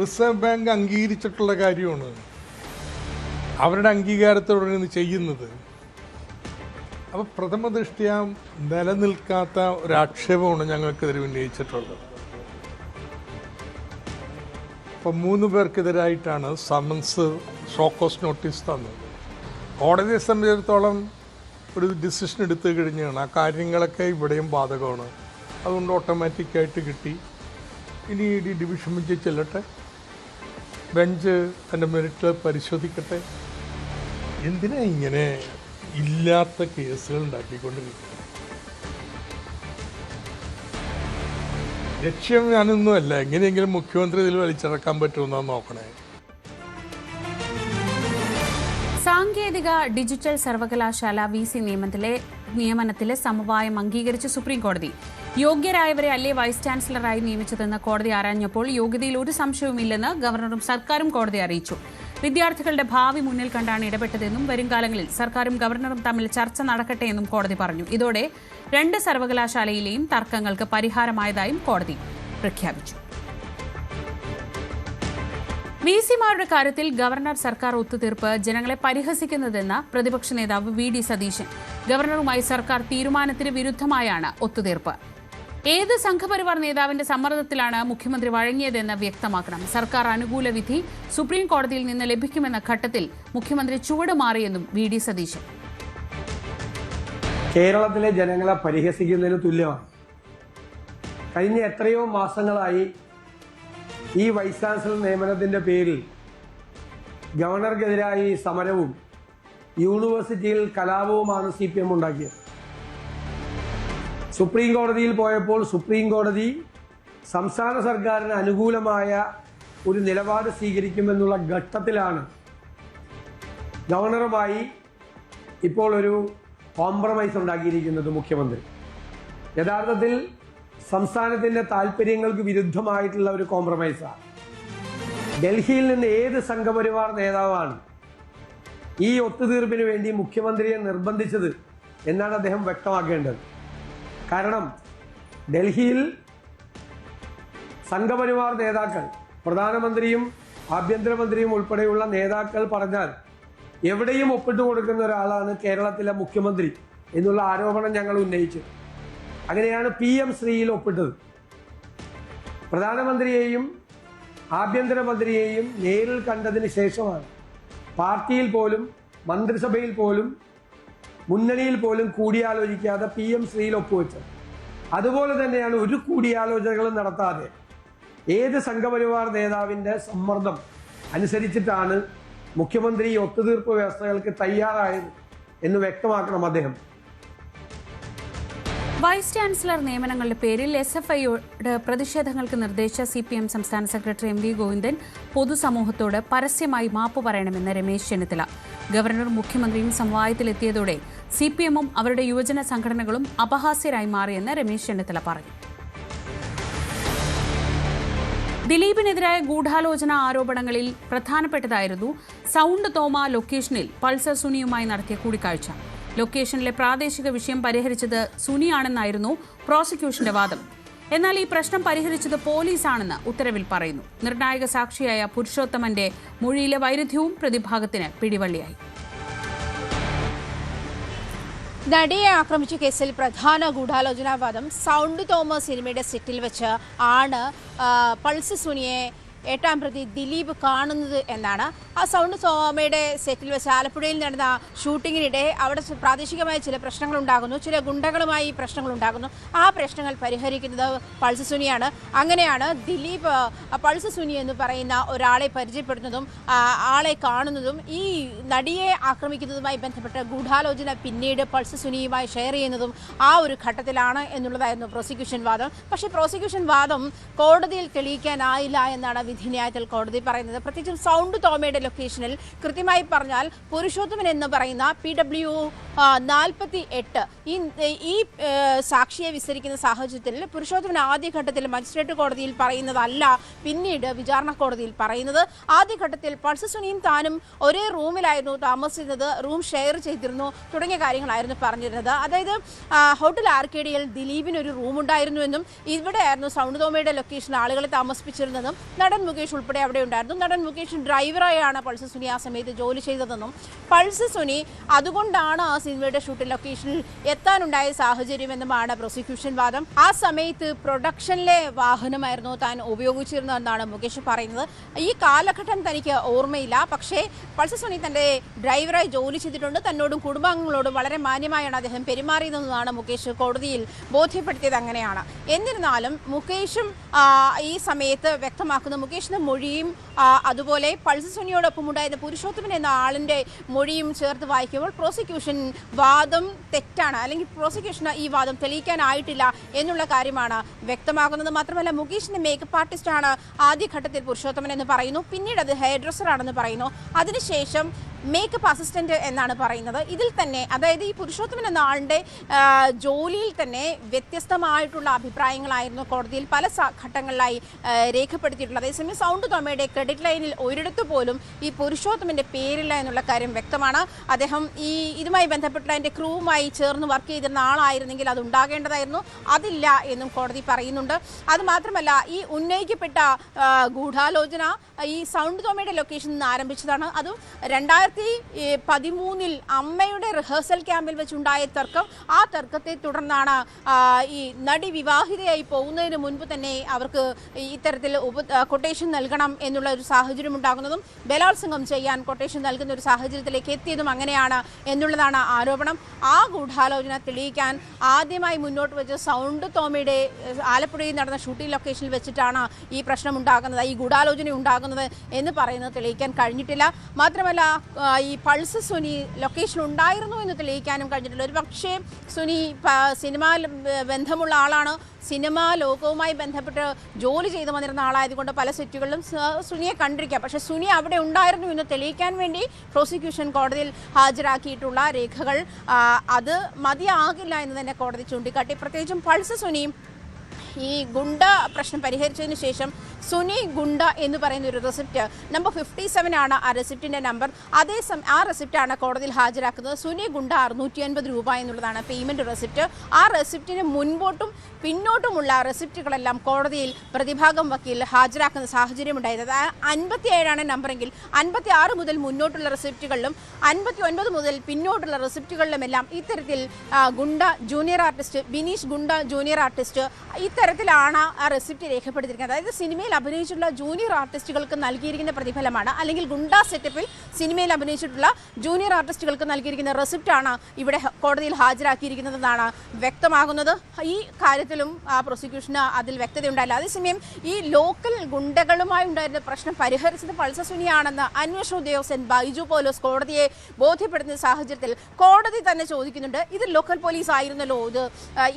റിസർവ് ബാങ്ക് അംഗീകരിച്ചിട്ടുള്ള കാര്യമാണ്. അവരുടെ അംഗീകാരത്തോടെ ചെയ്യുന്നത്. അപ്പോൾ പ്രഥമ ദൃഷ്ട്യാ നിലനിൽക്കാത്ത ഒരാക്ഷേപമാണ് ഞങ്ങൾക്കെതിരെ ഉന്നയിച്ചിട്ടുള്ളത്. അപ്പോൾ 3 പേർക്കെതിരായിട്ടാണ് സമൻസ് ഷോക്കോസ് നോട്ടീസ് തന്നത്. കോടതിയെ സംബന്ധിച്ചിടത്തോളം ഒരു ഡിസിഷൻ എടുത്തു കഴിഞ്ഞാണ്. ആ കാര്യങ്ങളൊക്കെ ഇവിടെയും ബാധകമാണ്. അതുകൊണ്ട് ഓട്ടോമാറ്റിക്കായിട്ട് കിട്ടി. ഇനി ഡിവിഷൻ ബെഞ്ച് ചെല്ലട്ടെ, ബെഞ്ച് അതിൻ്റെ മെറിറ്റ് പരിശോധിക്കട്ടെ. എന്തിനാ ഇങ്ങനെ ഇല്ലാത്ത കേസുകൾ ഉണ്ടാക്കിക്കൊണ്ടിരിക്കുന്നത്? ലക്ഷ്യം ഞാനൊന്നുമല്ല, എങ്ങനെയെങ്കിലും മുഖ്യമന്ത്രി ഇതിൽ വലിച്ചിറക്കാൻ പറ്റുമെന്നാണ് നോക്കണേ. സാങ്കേതിക ഡിജിറ്റൽ സർവകലാശാല VC നിയമനത്തിലെ സമവായം അംഗീകരിച്ച് സുപ്രീം കോടതി. യോഗ്യരായവരെ അല്ലേ വൈസ് ചാൻസലറായി നിയമിച്ചതെന്ന് കോടതി ആരാഞ്ഞപ്പോൾ യോഗ്യതയിൽ ഒരു സംശയവുമില്ലെന്ന് ഗവർണറും സർക്കാരും കോടതിയെ അറിയിച്ചു. വിദ്യാർത്ഥികളുടെ ഭാവി മുന്നിൽ കണ്ടാണ് ഇടപെട്ടതെന്നും വരുംകാലങ്ങളിൽ സർക്കാരും ഗവർണറും തമ്മിൽ ചർച്ച നടക്കട്ടെ എന്നും കോടതി പറഞ്ഞു. ഇതോടെ 2 സർവകലാശാലയിലെയും തർക്കങ്ങൾക്ക് പരിഹാരമായതായും കോടതി പ്രഖ്യാപിച്ചു. VC-മാരുടെ കാര്യത്തിൽ ഗവർണർ സർക്കാർ ഒത്തുതീർപ്പ് ജനങ്ങളെ പരിഹസിക്കുന്നതെന്ന പ്രതിപക്ഷ നേതാവ് VD സതീശൻ. ഗവർണറുമായി സർക്കാർ തീരുമാനത്തിന് വിരുദ്ധമായാണ് ഒത്തുതീർപ്പ്. ഏത് സംഘപരിവാർ നേതാവിന്റെ സമ്മർദ്ദത്തിലാണ് മുഖ്യമന്ത്രി വഴങ്ങിയതെന്ന് വ്യക്തമാക്കണം. സർക്കാർ അനുകൂല വിധി സുപ്രീം കോടതിയിൽ നിന്ന് ലഭിക്കുമെന്ന ഘട്ടത്തിൽ മുഖ്യമന്ത്രി ചുവട് മാറിയെന്നും VD സതീശൻ. കേരളത്തിലെ ജനങ്ങളെ പരിഹസിക്കുന്നതിന് തുല്യമാണ്. കഴിഞ്ഞ എത്രയോ മാസങ്ങളായി ഈ വൈസ് ചാൻസലർ നിയമനത്തിൻ്റെ പേരിൽ ഗവർണർക്കെതിരായി സമരവും യൂണിവേഴ്സിറ്റിയിൽ കലാപവുമാണ് CPM ഉണ്ടാക്കിയത്. സുപ്രീം കോടതിയിൽ പോയപ്പോൾ സുപ്രീം കോടതി സംസ്ഥാന സർക്കാരിന് അനുകൂലമായ ഒരു നിലപാട് സ്വീകരിക്കുമെന്നുള്ള ഘട്ടത്തിലാണ് ഗവർണറുമായി ഇപ്പോൾ ഒരു കോംപ്രമൈസ് ഉണ്ടാക്കിയിരിക്കുന്നത് മുഖ്യമന്ത്രി. യഥാർത്ഥത്തിൽ സംസ്ഥാനത്തിൻ്റെ താല്പര്യങ്ങൾക്ക് വിരുദ്ധമായിട്ടുള്ള ഒരു കോംപ്രമൈസാണ്. ഡൽഹിയിൽ നിന്ന് ഏത് സംഘപരിവാർ നേതാവാണ് ഈ ഒത്തുതീർപ്പിന് വേണ്ടി മുഖ്യമന്ത്രിയെ നിർബന്ധിച്ചത് എന്നാണ് അദ്ദേഹം വ്യക്തമാക്കേണ്ടത്. കാരണം ഡൽഹിയിൽ സംഘപരിവാർ നേതാക്കൾ, പ്രധാനമന്ത്രിയും ആഭ്യന്തരമന്ത്രിയും ഉൾപ്പെടെയുള്ള നേതാക്കൾ പറഞ്ഞാൽ എവിടെയും ഒപ്പിട്ട് കൊടുക്കുന്ന ഒരാളാണ് കേരളത്തിലെ മുഖ്യമന്ത്രി എന്നുള്ള ആരോപണം ഞങ്ങൾ ഉന്നയിച്ചു. അങ്ങനെയാണ് PM ശ്രീയിൽ ഒപ്പിട്ടത്. പ്രധാനമന്ത്രിയെയും ആഭ്യന്തരമന്ത്രിയെയും നേരിൽ കണ്ടതിന് ശേഷമാണ് പാർട്ടിയിൽ പോലും മന്ത്രിസഭയിൽ പോലും മുന്നണിയിൽ പോലും കൂടിയാലോചിക്കാതെ PM ശ്രീയിൽ ഒപ്പുവെച്ചത്. അതുപോലെ തന്നെയാണ് ഒരു കൂടിയാലോചനകളും നടത്താതെ ഏത് സംഘപരിവാർ നേതാവിൻ്റെ സമ്മർദ്ദം അനുസരിച്ചിട്ടാണ് മുഖ്യമന്ത്രി ഒത്തുതീർപ്പ് വ്യവസ്ഥകൾക്ക് തയ്യാറായത് എന്ന് വ്യക്തമാക്കണം അദ്ദേഹം. വൈസ് ചാൻസലർ നിയമനങ്ങളുടെ പേരിൽ SFIയോട് പ്രതിഷേധങ്ങൾക്ക് നിർദ്ദേശിച്ച CPM സംസ്ഥാന സെക്രട്ടറി MV ഗോവിന്ദൻ പൊതുസമൂഹത്തോട് പരസ്യമായി മാപ്പ് പറയണമെന്ന് രമേശ് ചെന്നിത്തല. ഗവർണറും മുഖ്യമന്ത്രിയും സമവായത്തിലെത്തിയതോടെ CPM-ഉം അവരുടെ യുവജന സംഘടനകളും അപഹാസ്യരായി മാറിയെന്ന് രമേശ് ചെന്നിത്തല പറഞ്ഞു. ദിലീപിനെതിരായ ഗൂഢാലോചന ആരോപണങ്ങളിൽ പ്രധാനപ്പെട്ടതായിരുന്നു സൗണ്ട് തോമ ലൊക്കേഷനിൽ പൾസർ സുനിയുമായി നടത്തിയ കൂടിക്കാഴ്ച. ലൊക്കേഷനിലെ പ്രാദേശിക വിഷയം പരിഹരിച്ചത് സുനിയാണെന്നായിരുന്നു പ്രോസിക്യൂഷന്റെ വാദം. എന്നാൽ ഈ പ്രശ്നം പരിഹരിച്ചത് പോലീസാണെന്ന് ഉത്തരവിൽ പറയുന്നു. നിർണായക സാക്ഷിയായ പുരുഷോത്തമന്റെ മൊഴിയിലെ വൈരുദ്ധ്യവും പ്രതിഭാഗത്തിന് പിടിവള്ളിയായി. നടിയെ ആക്രമിച്ച കേസിൽ പ്രധാന ഗൂഢാലോചനാവാദം സൗണ്ട് തോമസ് സിനിമയുടെ സെറ്റിൽ വെച്ച് ആണ് പൾസ് സുനിയെ 8-ാം പ്രതി ദിലീപ് കാണുന്നത് എന്നാണ്. ആ സൗണ്ട് തോമയുടെ സെറ്റിൽ വെച്ച് ആലപ്പുഴയിൽ നടന്ന ഷൂട്ടിങ്ങിനിടെ അവിടെ പ്രാദേശികമായ ചില പ്രശ്നങ്ങളുണ്ടാകുന്നു, ചില ഗുണ്ടകളുമായി പ്രശ്നങ്ങളുണ്ടാകുന്നു. ആ പ്രശ്നങ്ങൾ പരിഹരിക്കുന്നത് പൾസ് സുനിയാണ്. അങ്ങനെയാണ് ദിലീപ് പൾസ് സുനി എന്ന് പറയുന്ന ഒരാളെ പരിചയപ്പെടുന്നതും ആളെ കാണുന്നതും ഈ നടിയെ ആക്രമിക്കുന്നതുമായി ബന്ധപ്പെട്ട ഗൂഢാലോചന പിന്നീട് പൾസ് സുനിയുമായി ഷെയർ ചെയ്യുന്നതും ആ ഒരു ഘട്ടത്തിലാണ് എന്നുള്ളതായിരുന്നു പ്രോസിക്യൂഷൻ വാദം. പക്ഷേ പ്രോസിക്യൂഷൻ വാദം കോടതിയിൽ തെളിയിക്കാനായില്ല എന്നാണ് വിധി വിധിന്യായത്തിൽ കോടതി പറയുന്നത്. പ്രത്യേകിച്ചും സൗണ്ട് തോമയുടെ ലൊക്കേഷനിൽ കൃത്യമായി പറഞ്ഞാൽ പുരുഷോത്തമൻ എന്ന് പറയുന്ന PW 48 ഈ സാക്ഷിയെ വിസ്തരിക്കുന്ന സാഹചര്യത്തിൽ പുരുഷോത്തമൻ ആദ്യഘട്ടത്തിൽ മജിസ്ട്രേറ്റ് കോടതിയിൽ പറയുന്നതല്ല പിന്നീട് വിചാരണ കോടതിയിൽ പറയുന്നത്. ആദ്യഘട്ടത്തിൽ പൾസർ സുനിയും താനും ഒരേ റൂമിലായിരുന്നു താമസിച്ചിരുന്നത്, റൂം ഷെയർ ചെയ്തിരുന്നു തുടങ്ങിയ കാര്യങ്ങളായിരുന്നു പറഞ്ഞിരുന്നത്. അതായത് ഹോട്ടൽ ആർക്കേഡിയയിൽ ദിലീപിനൊരു റൂമുണ്ടായിരുന്നുവെന്നും ഇവിടെയായിരുന്നു സൗണ്ട് തോമയുടെ ലൊക്കേഷനിൽ ആളുകളെ താമസിപ്പിച്ചിരുന്നതും നടൻ മുകേഷ് ഉൾപ്പെടെ അവിടെ ഉണ്ടായിരുന്നു. നടൻ മുകേഷ് ഡ്രൈവറായാണ് പൾസർ സുനി ആ സമയത്ത് ജോലി ചെയ്തതെന്നും പൾസർ സുനി അതുകൊണ്ടാണ് ആ സിനിമയുടെ ഷൂട്ടിംഗ് ലൊക്കേഷനിൽ എത്താനുണ്ടായ സാഹചര്യമെന്നുമാണ് പ്രോസിക്യൂഷൻ വാദം. ആ സമയത്ത് പ്രൊഡക്ഷനിലെ വാഹനമായിരുന്നു താൻ ഉപയോഗിച്ചിരുന്നതെന്നാണ് മുകേഷ് പറയുന്നത്. ഈ കാലഘട്ടം തനിക്ക് ഓർമ്മയില്ല, പക്ഷേ പൾസർ സുനി തന്റെ ഡ്രൈവറായി ജോലി ചെയ്തിട്ടുണ്ട്, തന്നോടും കുടുംബാംഗങ്ങളോടും വളരെ മാന്യമായാണ് അദ്ദേഹം പെരുമാറിയതെന്നാണ് മുകേഷ് കോടതിയിൽ ബോധ്യപ്പെടുത്തിയത്. അങ്ങനെയാണ്. എന്നിരുന്നാലും മുകേഷും ഈ സമയത്ത് വ്യക്തമാക്കുന്ന മുകേഷിന്റെ മൊഴിയും അതുപോലെ പൾസർ സുനിയോടൊപ്പം ഉണ്ടായിരുന്ന പുരുഷോത്തമൻ എന്ന ആളിന്റെ മൊഴിയും ചേർത്ത് വായിക്കുമ്പോൾ പ്രോസിക്യൂഷൻ വാദം തെറ്റാണ്, അല്ലെങ്കിൽ പ്രോസിക്യൂഷന് ഈ വാദം തെളിയിക്കാനായിട്ടില്ല എന്നുള്ള കാര്യമാണ് വ്യക്തമാകുന്നത്. മാത്രമല്ല മുകേഷിന്റെ മേക്കപ്പ് ആർട്ടിസ്റ്റാണ് ആദ്യഘട്ടത്തിൽ പുരുഷോത്തമൻ എന്ന് പറയുന്നു, പിന്നീട് അത് ഹെയർ ഡ്രസ്സർ ആണെന്ന് പറയുന്നു, അതിനുശേഷം മേക്കപ്പ് അസിസ്റ്റന്റ് എന്നാണ് പറയുന്നത്. ഇതിൽ തന്നെ അതായത് ഈ പുരുഷോത്തമൻ എന്ന ആളുടെ ജോലിയിൽ തന്നെ വ്യത്യസ്തമായിട്ടുള്ള അഭിപ്രായങ്ങളായിരുന്നു കോടതിയിൽ പല ഘട്ടങ്ങളിലായി രേഖപ്പെടുത്തിയിട്ടുള്ളത്. അതേസമയം സൗണ്ട് തോമയുടെ ക്രെഡിറ്റ് ലൈനിൽ ഒരിടത്തു പോലും ഈ പുരുഷോത്തമന്റെ പേരില്ല എന്നുള്ള കാര്യം വ്യക്തമാണ്. അദ്ദേഹം ഇതുമായി ബന്ധപ്പെട്ട അതിന്റെ ക്രൂവുമായി ചേർന്ന് വർക്ക് ചെയ്തിരുന്ന ആളായിരുന്നെങ്കിൽ അത് ഉണ്ടാകേണ്ടതായിരുന്നു, അതില്ല എന്നും കോടതി പറയുന്നുണ്ട്. അതുമാത്രമല്ല ഈ ഉന്നയിക്കപ്പെട്ട ഗൂഢാലോചന ഈ സൗണ്ട് തോമയുടെ ലൊക്കേഷനിൽ നിന്ന് ആരംഭിച്ചതാണ്. അതും 2013 അമ്മയുടെ റിഹേഴ്സൽ ക്യാമ്പിൽ വെച്ചുണ്ടായ തർക്കം. ആ തർക്കത്തെ തുടർന്നാണ് ഈ നടി വിവാഹിതയായി പോകുന്നതിന് മുൻപ് തന്നെ അവർക്ക് ഇത്തരത്തിൽ കൊട്ടേഷൻ നൽകണം എന്നുള്ള ഒരു സാഹചര്യം ഉണ്ടാകുന്നതും ബലാത്സംഗം ചെയ്യാൻ കൊട്ടേഷൻ നൽകുന്ന ഒരു സാഹചര്യത്തിലേക്ക് എത്തിയതും അങ്ങനെയാണ് എന്നുള്ളതാണ് ആരോപണം. ആ ഗൂഢാലോചന തെളിയിക്കാൻ ആദ്യമായി മുന്നോട്ട് വെച്ച സൗണ്ട് തോമയുടെ ആലപ്പുഴയിൽ നടന്ന ഷൂട്ടിംഗ് ലൊക്കേഷനിൽ വെച്ചിട്ടാണ് ഈ പ്രശ്നം ഉണ്ടാകുന്നത്, ഈ ഗൂഢാലോചന ഉണ്ടാകുന്നത് എന്ന് പറയുന്നത് തെളിയിക്കാൻ കഴിഞ്ഞിട്ടില്ല. മാത്രമല്ല ഈ പൾസർ സുനി ലൊക്കേഷൻ ഉണ്ടായിരുന്നു എന്ന് തെളിയിക്കാനും കഴിഞ്ഞിട്ടില്ല. ഒരു പക്ഷേ സുനി സിനിമാ ബന്ധമുള്ള ആളാണ്, സിനിമാ ലോകവുമായി ബന്ധപ്പെട്ട് ജോലി ചെയ്തു വന്നിരുന്ന ആളായതുകൊണ്ട് പല സെറ്റുകളിലും സുനിയെ കണ്ടിരിക്കാം. പക്ഷേ സുനി അവിടെ ഉണ്ടായിരുന്നു എന്ന് തെളിയിക്കാൻ വേണ്ടി പ്രോസിക്യൂഷൻ കോടതിയിൽ ഹാജരാക്കിയിട്ടുള്ള രേഖകൾ അത് മതിയാകില്ല എന്ന് തന്നെ കോടതി ചൂണ്ടിക്കാട്ടി. പ്രത്യേകിച്ചും പൾസർ സുനി ഈ ഗുണ്ട പ്രശ്നം പരിഹരിച്ചതിന് ശേഷം സുനി ഗുണ്ട എന്ന് പറയുന്ന ഒരു റെസിപ്റ്റ് നമ്പർ 57 ആണ് ആ റെസിപ്റ്റിന്റെ നമ്പർ. ആ റെസിപ്റ്റാണ് കോടതിയിൽ ഹാജരാക്കുന്നത്. സുനി ഗുണ്ട 650 രൂപ എന്നുള്ളതാണ് പേയ്മെന്റ് റെസിപ്റ്റ്. ആ റെസിപ്റ്റിന് മുൻപോട്ടും പിന്നോട്ടുമുള്ള റെസിപ്റ്റുകളെല്ലാം കോടതിയിൽ പ്രതിഭാഗം വക്കീൽ ഹാജരാക്കുന്ന സാഹചര്യം ഉണ്ടായത്. 57 നമ്പറെങ്കിൽ 56 മുതൽ മുന്നോട്ടുള്ള റെസിപ്റ്റുകളിലും 59 മുതൽ പിന്നോട്ടുള്ള റെസിപ്റ്റുകളിലുമെല്ലാം ഇത്തരത്തിൽ ഗുണ്ട ജൂനിയർ ആർട്ടിസ്റ്റ് ബിനീഷ് ഗുണ്ട ജൂനിയർ ആർട്ടിസ്റ്റ് ഇത്തരത്തിലാണ് ആ റെസിപ്റ്റ് രേഖപ്പെടുത്തിയിരിക്കുന്നത്. അതായത് സിനിമയിൽ അഭിനയിച്ചിട്ടുള്ള ജൂനിയർ ആർട്ടിസ്റ്റുകൾക്ക് നൽകിയിരിക്കുന്ന പ്രതിഫലമാണ്, അല്ലെങ്കിൽ ഗുണ്ട സെറ്റപ്പിൽ സിനിമയിൽ അഭിനയിച്ചിട്ടുള്ള ജൂനിയർ ആർട്ടിസ്റ്റുകൾക്ക് നൽകിയിരിക്കുന്ന റെസിപ്റ്റാണ് ഇവിടെ കോടതിയിൽ ഹാജരാക്കിയിരിക്കുന്നതെന്നാണ് വ്യക്തമാകുന്നത്. ഈ കാര്യത്തിലും പ്രോസിക്യൂഷന് അതിൽ വ്യക്തതയുണ്ടായില്ല. അതേസമയം ഈ ലോക്കൽ ഗുണ്ടകളുമായി ഉണ്ടായിരുന്ന പ്രശ്നം പരിഹരിച്ചത് പൾസർ സുനിയാണെന്ന് അന്വേഷണ ഉദ്യോഗസ്ഥൻ ബൈജു പോലോസ് കോടതിയെ ബോധ്യപ്പെടുത്തുന്ന സാഹചര്യത്തിൽ കോടതി തന്നെ ചോദിക്കുന്നുണ്ട്, ഇത് ലോക്കൽ പോലീസ് ആയിരുന്നല്ലോ ഇത്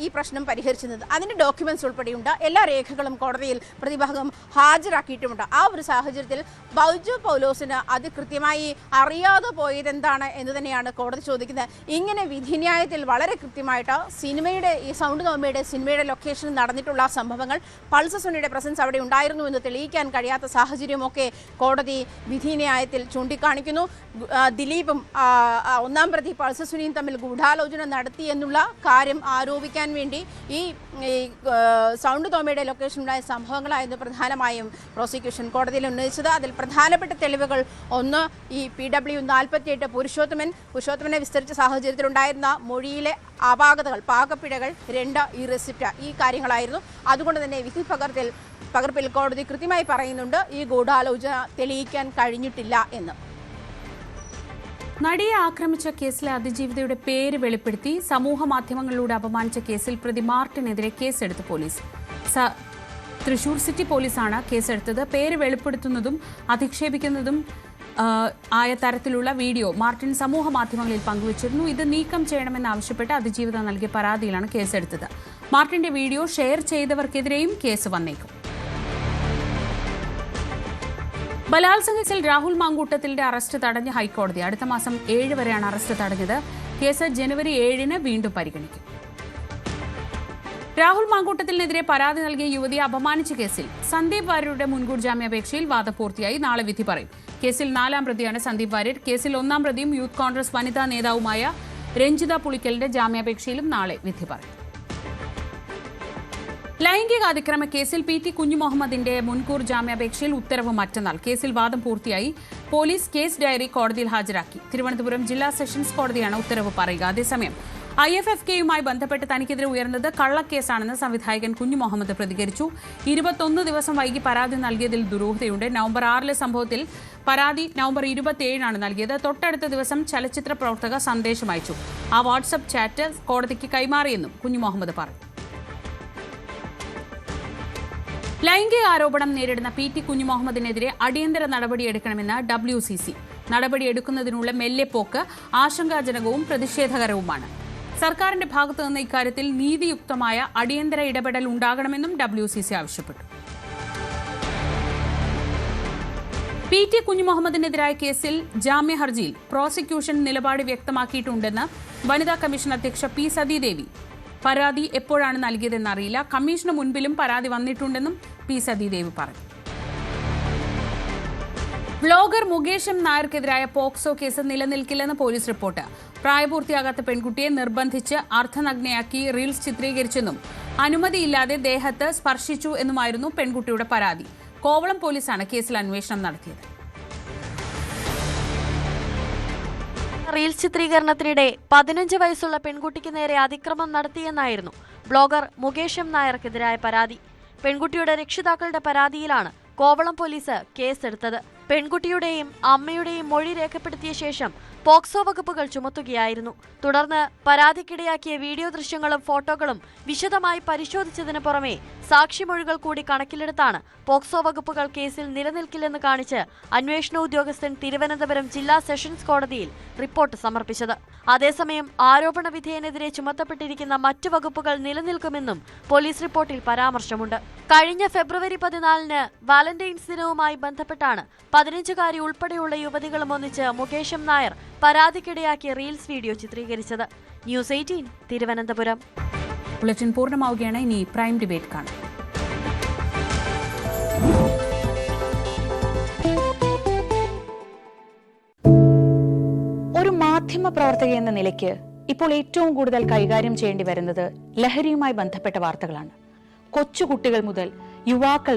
ഈ പ്രശ്നം പരിഹരിച്ചത്, അതിന്റെ ഡോക്യുമെന്റ്സ് ഉൾപ്പെടെയുണ്ട്, എല്ലാ രേഖകളും കോടതിയിൽ പ്രതിഭാഗം ഹാജരാക്കിയിട്ടുമുണ്ട്. ആ ഒരു സാഹചര്യത്തിൽ ബൈജു പൗലോസിന് അത് കൃത്യമായി അറിയാതെ പോയതെന്താണ് എന്ന് തന്നെയാണ് കോടതി ചോദിക്കുന്നത്. ഇങ്ങനെ വിധിന്യായത്തിൽ വളരെ കൃത്യമായിട്ട് സിനിമയുടെ ഈ സൗണ്ട് തോമയുടെ സിനിമയുടെ ലൊക്കേഷനിൽ നടന്നിട്ടുള്ള സംഭവങ്ങൾ പൾസർ സുനിയുടെ പ്രസൻസ് അവിടെ ഉണ്ടായിരുന്നു എന്ന് തെളിയിക്കാൻ കഴിയാത്ത സാഹചര്യമൊക്കെ കോടതി വിധിന്യായത്തിൽ ചൂണ്ടിക്കാണിക്കുന്നു. ദിലീപും ഒന്നാം പ്രതി പൾസർ സുനിയും തമ്മിൽ ഗൂഢാലോചന നടത്തി എന്നുള്ള കാര്യം ആരോപിക്കാൻ വേണ്ടി ഈ സൗണ്ട് തോമയുടെ ലൊക്കേഷനുണ്ടായ സംഭവങ്ങളായിരുന്നു പ്രധാനമായും പ്രോസിക്യൂഷൻ കോടതിയിൽ ഉന്നയിച്ചത്. അതിൽ പ്രധാനപ്പെട്ട തെളിവുകൾ ഒന്ന് ഈ PW 48 പുരുഷോത്തമനെ വിസ്തരിച്ച സാഹചര്യത്തിലുണ്ടായിരുന്ന മൊഴിയിലെ അപാകതകൾ പാകപ്പിഴകൾ, 2 ഈ റെസിപ്റ്റ്, ഈ കാര്യങ്ങളായിരുന്നു. അതുകൊണ്ട് തന്നെ വിധി പകർപ്പിൽ കോടതി കൃത്യമായി പറയുന്നുണ്ട് ഈ ഗൂഢാലോചന തെളിയിക്കാൻ കഴിഞ്ഞിട്ടില്ല എന്ന്. നടിയെ ആക്രമിച്ച കേസിലെ അതിജീവിതയുടെ പേര് വെളിപ്പെടുത്തി സമൂഹ മാധ്യമങ്ങളിലൂടെ അപമാനിച്ച കേസിൽ പ്രതി മാർട്ടിനെതിരെ കേസെടുത്ത് പോലീസ്. തൃശൂർ സിറ്റി പോലീസാണ് കേസെടുത്തത്. പേര് വെളിപ്പെടുത്തുന്നതും അധിക്ഷേപിക്കുന്നതും ആയ തരത്തിലുള്ള വീഡിയോ മാർട്ടിൻ സമൂഹ മാധ്യമങ്ങളിൽ പങ്കുവച്ചിരുന്നു. ഇത് നീക്കം ചെയ്യണമെന്നാവശ്യപ്പെട്ട് അതിജീവിത നൽകിയ പരാതിയിലാണ് കേസെടുത്തത്. മാർട്ടിന്റെ വീഡിയോ ഷെയർ ചെയ്തവർക്കെതിരെയും കേസ് വന്നേക്കും. ബലാത്സംഗത്തിൽ രാഹുൽ മാങ്കൂട്ടത്തിന്റെ അറസ്റ്റ് തടഞ്ഞ് ഹൈക്കോടതി. അടുത്ത മാസം 7 വരെയാണ് അറസ്റ്റ് തടഞ്ഞത്. കേസ് ജനുവരി 7-ന് വീണ്ടും പരിഗണിക്കും. രാഹുൽ മാങ്കൂട്ടത്തിനെതിരെ പരാതി നൽകിയ യുവതിയെ അപമാനിച്ച കേസിൽ സന്ദീപ് വാര്യരുടെ മുൻകൂർ ജാമ്യാപേക്ഷയിൽ വാദം പൂർത്തിയായി. നാളെ വിധി പറയും. കേസിൽ 4ാം പ്രതിയാണ് സന്ദീപ് വാര്യർ. കേസിൽ 1ാം പ്രതിയും യൂത്ത് കോൺഗ്രസ് വനിതാ നേതാവുമായ രഞ്ജിത പുളിക്കലിന്റെ ജാമ്യാപേക്ഷയിലും നാളെ വിധി പറയും. ലൈംഗിക അതിക്രമ കേസിൽ PT കുഞ്ഞുമുഹമ്മദിന്റെ മുൻകൂർ ജാമ്യാപേക്ഷയിൽ ഉത്തരവ് മറ്റന്നാൾ. കേസിൽ വാദം പൂർത്തിയായി. പോലീസ് കേസ് ഡയറി കോടതിയിൽ ഹാജരാക്കി. തിരുവനന്തപുരം ജില്ലാ സെഷൻസ് കോടതിയാണ് ഉത്തരവ് പറയുക. അതേസമയം IFFK-യുമായി ബന്ധപ്പെട്ട് തനിക്കെതിരെ ഉയർന്നത് കള്ളക്കേസാണെന്ന് സംവിധായകൻ കുഞ്ഞുമുഹമ്മദ് പ്രതികരിച്ചു. 21 ദിവസം വൈകി പരാതി നൽകിയതിൽ ദുരൂഹതയുണ്ട്. നവംബർ 6-ലെ സംഭവത്തിൽ പരാതി നവംബർ 27-നാണ് നൽകിയത്. തൊട്ടടുത്ത ദിവസം ചലച്ചിത്ര പ്രവർത്തക സന്ദേശം അയച്ചു. ആ വാട്സ്ആപ്പ് ചാറ്റ് കോടതിക്ക് കൈമാറിയെന്നും കുഞ്ഞുമുഹമ്മദ് പറഞ്ഞു. ലൈംഗിക ആരോപണം നേരിടുന്ന PT കുഞ്ഞുമുഹമ്മദിനെതിരെ അടിയന്തര നടപടിയെടുക്കണമെന്ന് WCC. നടപടിയെടുക്കുന്നതിനുള്ള മെല്ലെപ്പോക്ക് ആശങ്കാജനകവും പ്രതിഷേധകരവുമാണ്. സർക്കാരിന്റെ ഭാഗത്തുനിന്ന് ഇക്കാര്യത്തിൽ നീതിയുക്തമായ അടിയന്തര ഇടപെടൽ ഉണ്ടാകണമെന്നും WCC ആവശ്യപ്പെട്ടു. PT കുഞ്ഞുമുഹമ്മദിനെതിരായ കേസിൽ ജാമ്യ ഹർജിയിൽ പ്രോസിക്യൂഷൻ നിലപാട് വ്യക്തമാക്കിയിട്ടുണ്ടെന്ന് വനിതാ കമ്മീഷൻ അധ്യക്ഷ P. സതീദേവി. പരാതി എപ്പോഴാണ് നൽകിയതെന്നറിയില്ല. കമ്മീഷന് മുൻപിലും പരാതി വന്നിട്ടുണ്ടെന്നും P. സതീദേവി പറഞ്ഞു. Vlogger Mukesh M. നായർക്കെതിരായ പോക്സോ കേസ് നിലനിൽക്കില്ലെന്ന് പോലീസ് റിപ്പോർട്ട്. പ്രായപൂർത്തിയാകാത്ത പെൺകുട്ടിയെ നിർബന്ധിച്ച് അർദ്ധനഗ്നയാക്കി റീൽസ് ചിത്രീകരിച്ചെന്നും അനുമതിയില്ലാതെ ദേഹത്ത് സ്പർശിച്ചു എന്നുമായിരുന്നു പെൺകുട്ടിയുടെ പരാതി. കോവളം പോലീസാണ് കേസിൽ അന്വേഷണം നടത്തിയത്. റീൽസ് ചിത്രീകരണത്തിനിടെ 15 വയസ്സുള്ള പെൺകുട്ടിക്ക് നേരെ അതിക്രമം നടത്തിയെന്നായിരുന്നു ബ്ലോഗർ മുകേഷ് M. നായർക്കെതിരായ പരാതി. പെൺകുട്ടിയുടെ രക്ഷിതാക്കളുടെ പരാതിയിലാണ് കോവളം പോലീസ് കേസെടുത്തത്. പെൺകുട്ടിയുടെയും അമ്മയുടെയും മൊഴി രേഖപ്പെടുത്തിയ ശേഷം പോക്സോ വകുപ്പുകൾ ചുമത്തുകയായിരുന്നു. തുടർന്ന് പരാതിക്കിടയാക്കിയ വീഡിയോ ദൃശ്യങ്ങളും ഫോട്ടോകളും വിശദമായി പരിശോധിച്ചതിന് പുറമെ സാക്ഷിമൊഴികൾ കൂടി കണക്കിലെടുത്താണ് പോക്സോ വകുപ്പുകൾ കേസിൽ നിലനിൽക്കില്ലെന്ന് കാണിച്ച് അന്വേഷണ ഉദ്യോഗസ്ഥൻ തിരുവനന്തപുരം ജില്ലാ സെഷൻസ് കോടതിയിൽ റിപ്പോർട്ട് സമർപ്പിച്ചത്. അതേസമയം ആരോപണ വിധേയനെതിരെ ചുമത്തപ്പെട്ടിരിക്കുന്ന മറ്റു വകുപ്പുകൾ നിലനിൽക്കുമെന്നും പോലീസ് റിപ്പോർട്ടിൽ പരാമർശമുണ്ട്. കഴിഞ്ഞ ഫെബ്രുവരി 14-ന് വാലന്റൈൻസ് ദിനവുമായി ബന്ധപ്പെട്ടാണ് 15-കാരി ഉൾപ്പെടെയുള്ള യുവതികളും ഒന്നിച്ച് മുകേഷ് M. നായർ പരാതിക്കിടയാക്കിയ റീൽസ് വീഡിയോ ചിത്രീകരിച്ചത്. ന്യൂസ് 18 തിരുവനന്തപുരം. ബുള്ളറ്റിൻ പൂർണ്ണമാവുകയാണ്. ഇനി പ്രൈം ഡിബേറ്റ് കാണാം. ഒരു മാധ്യമ പ്രവർത്തക എന്ന നിലയ്ക്ക് ഇപ്പോൾ ഏറ്റവും കൂടുതൽ കൈകാര്യം ചെയ്യേണ്ടി വരുന്നത് ലഹരിയുമായി ബന്ധപ്പെട്ട വാർത്തകളാണ്. കൊച്ചുകുട്ടികൾ മുതൽ യുവാക്കൾ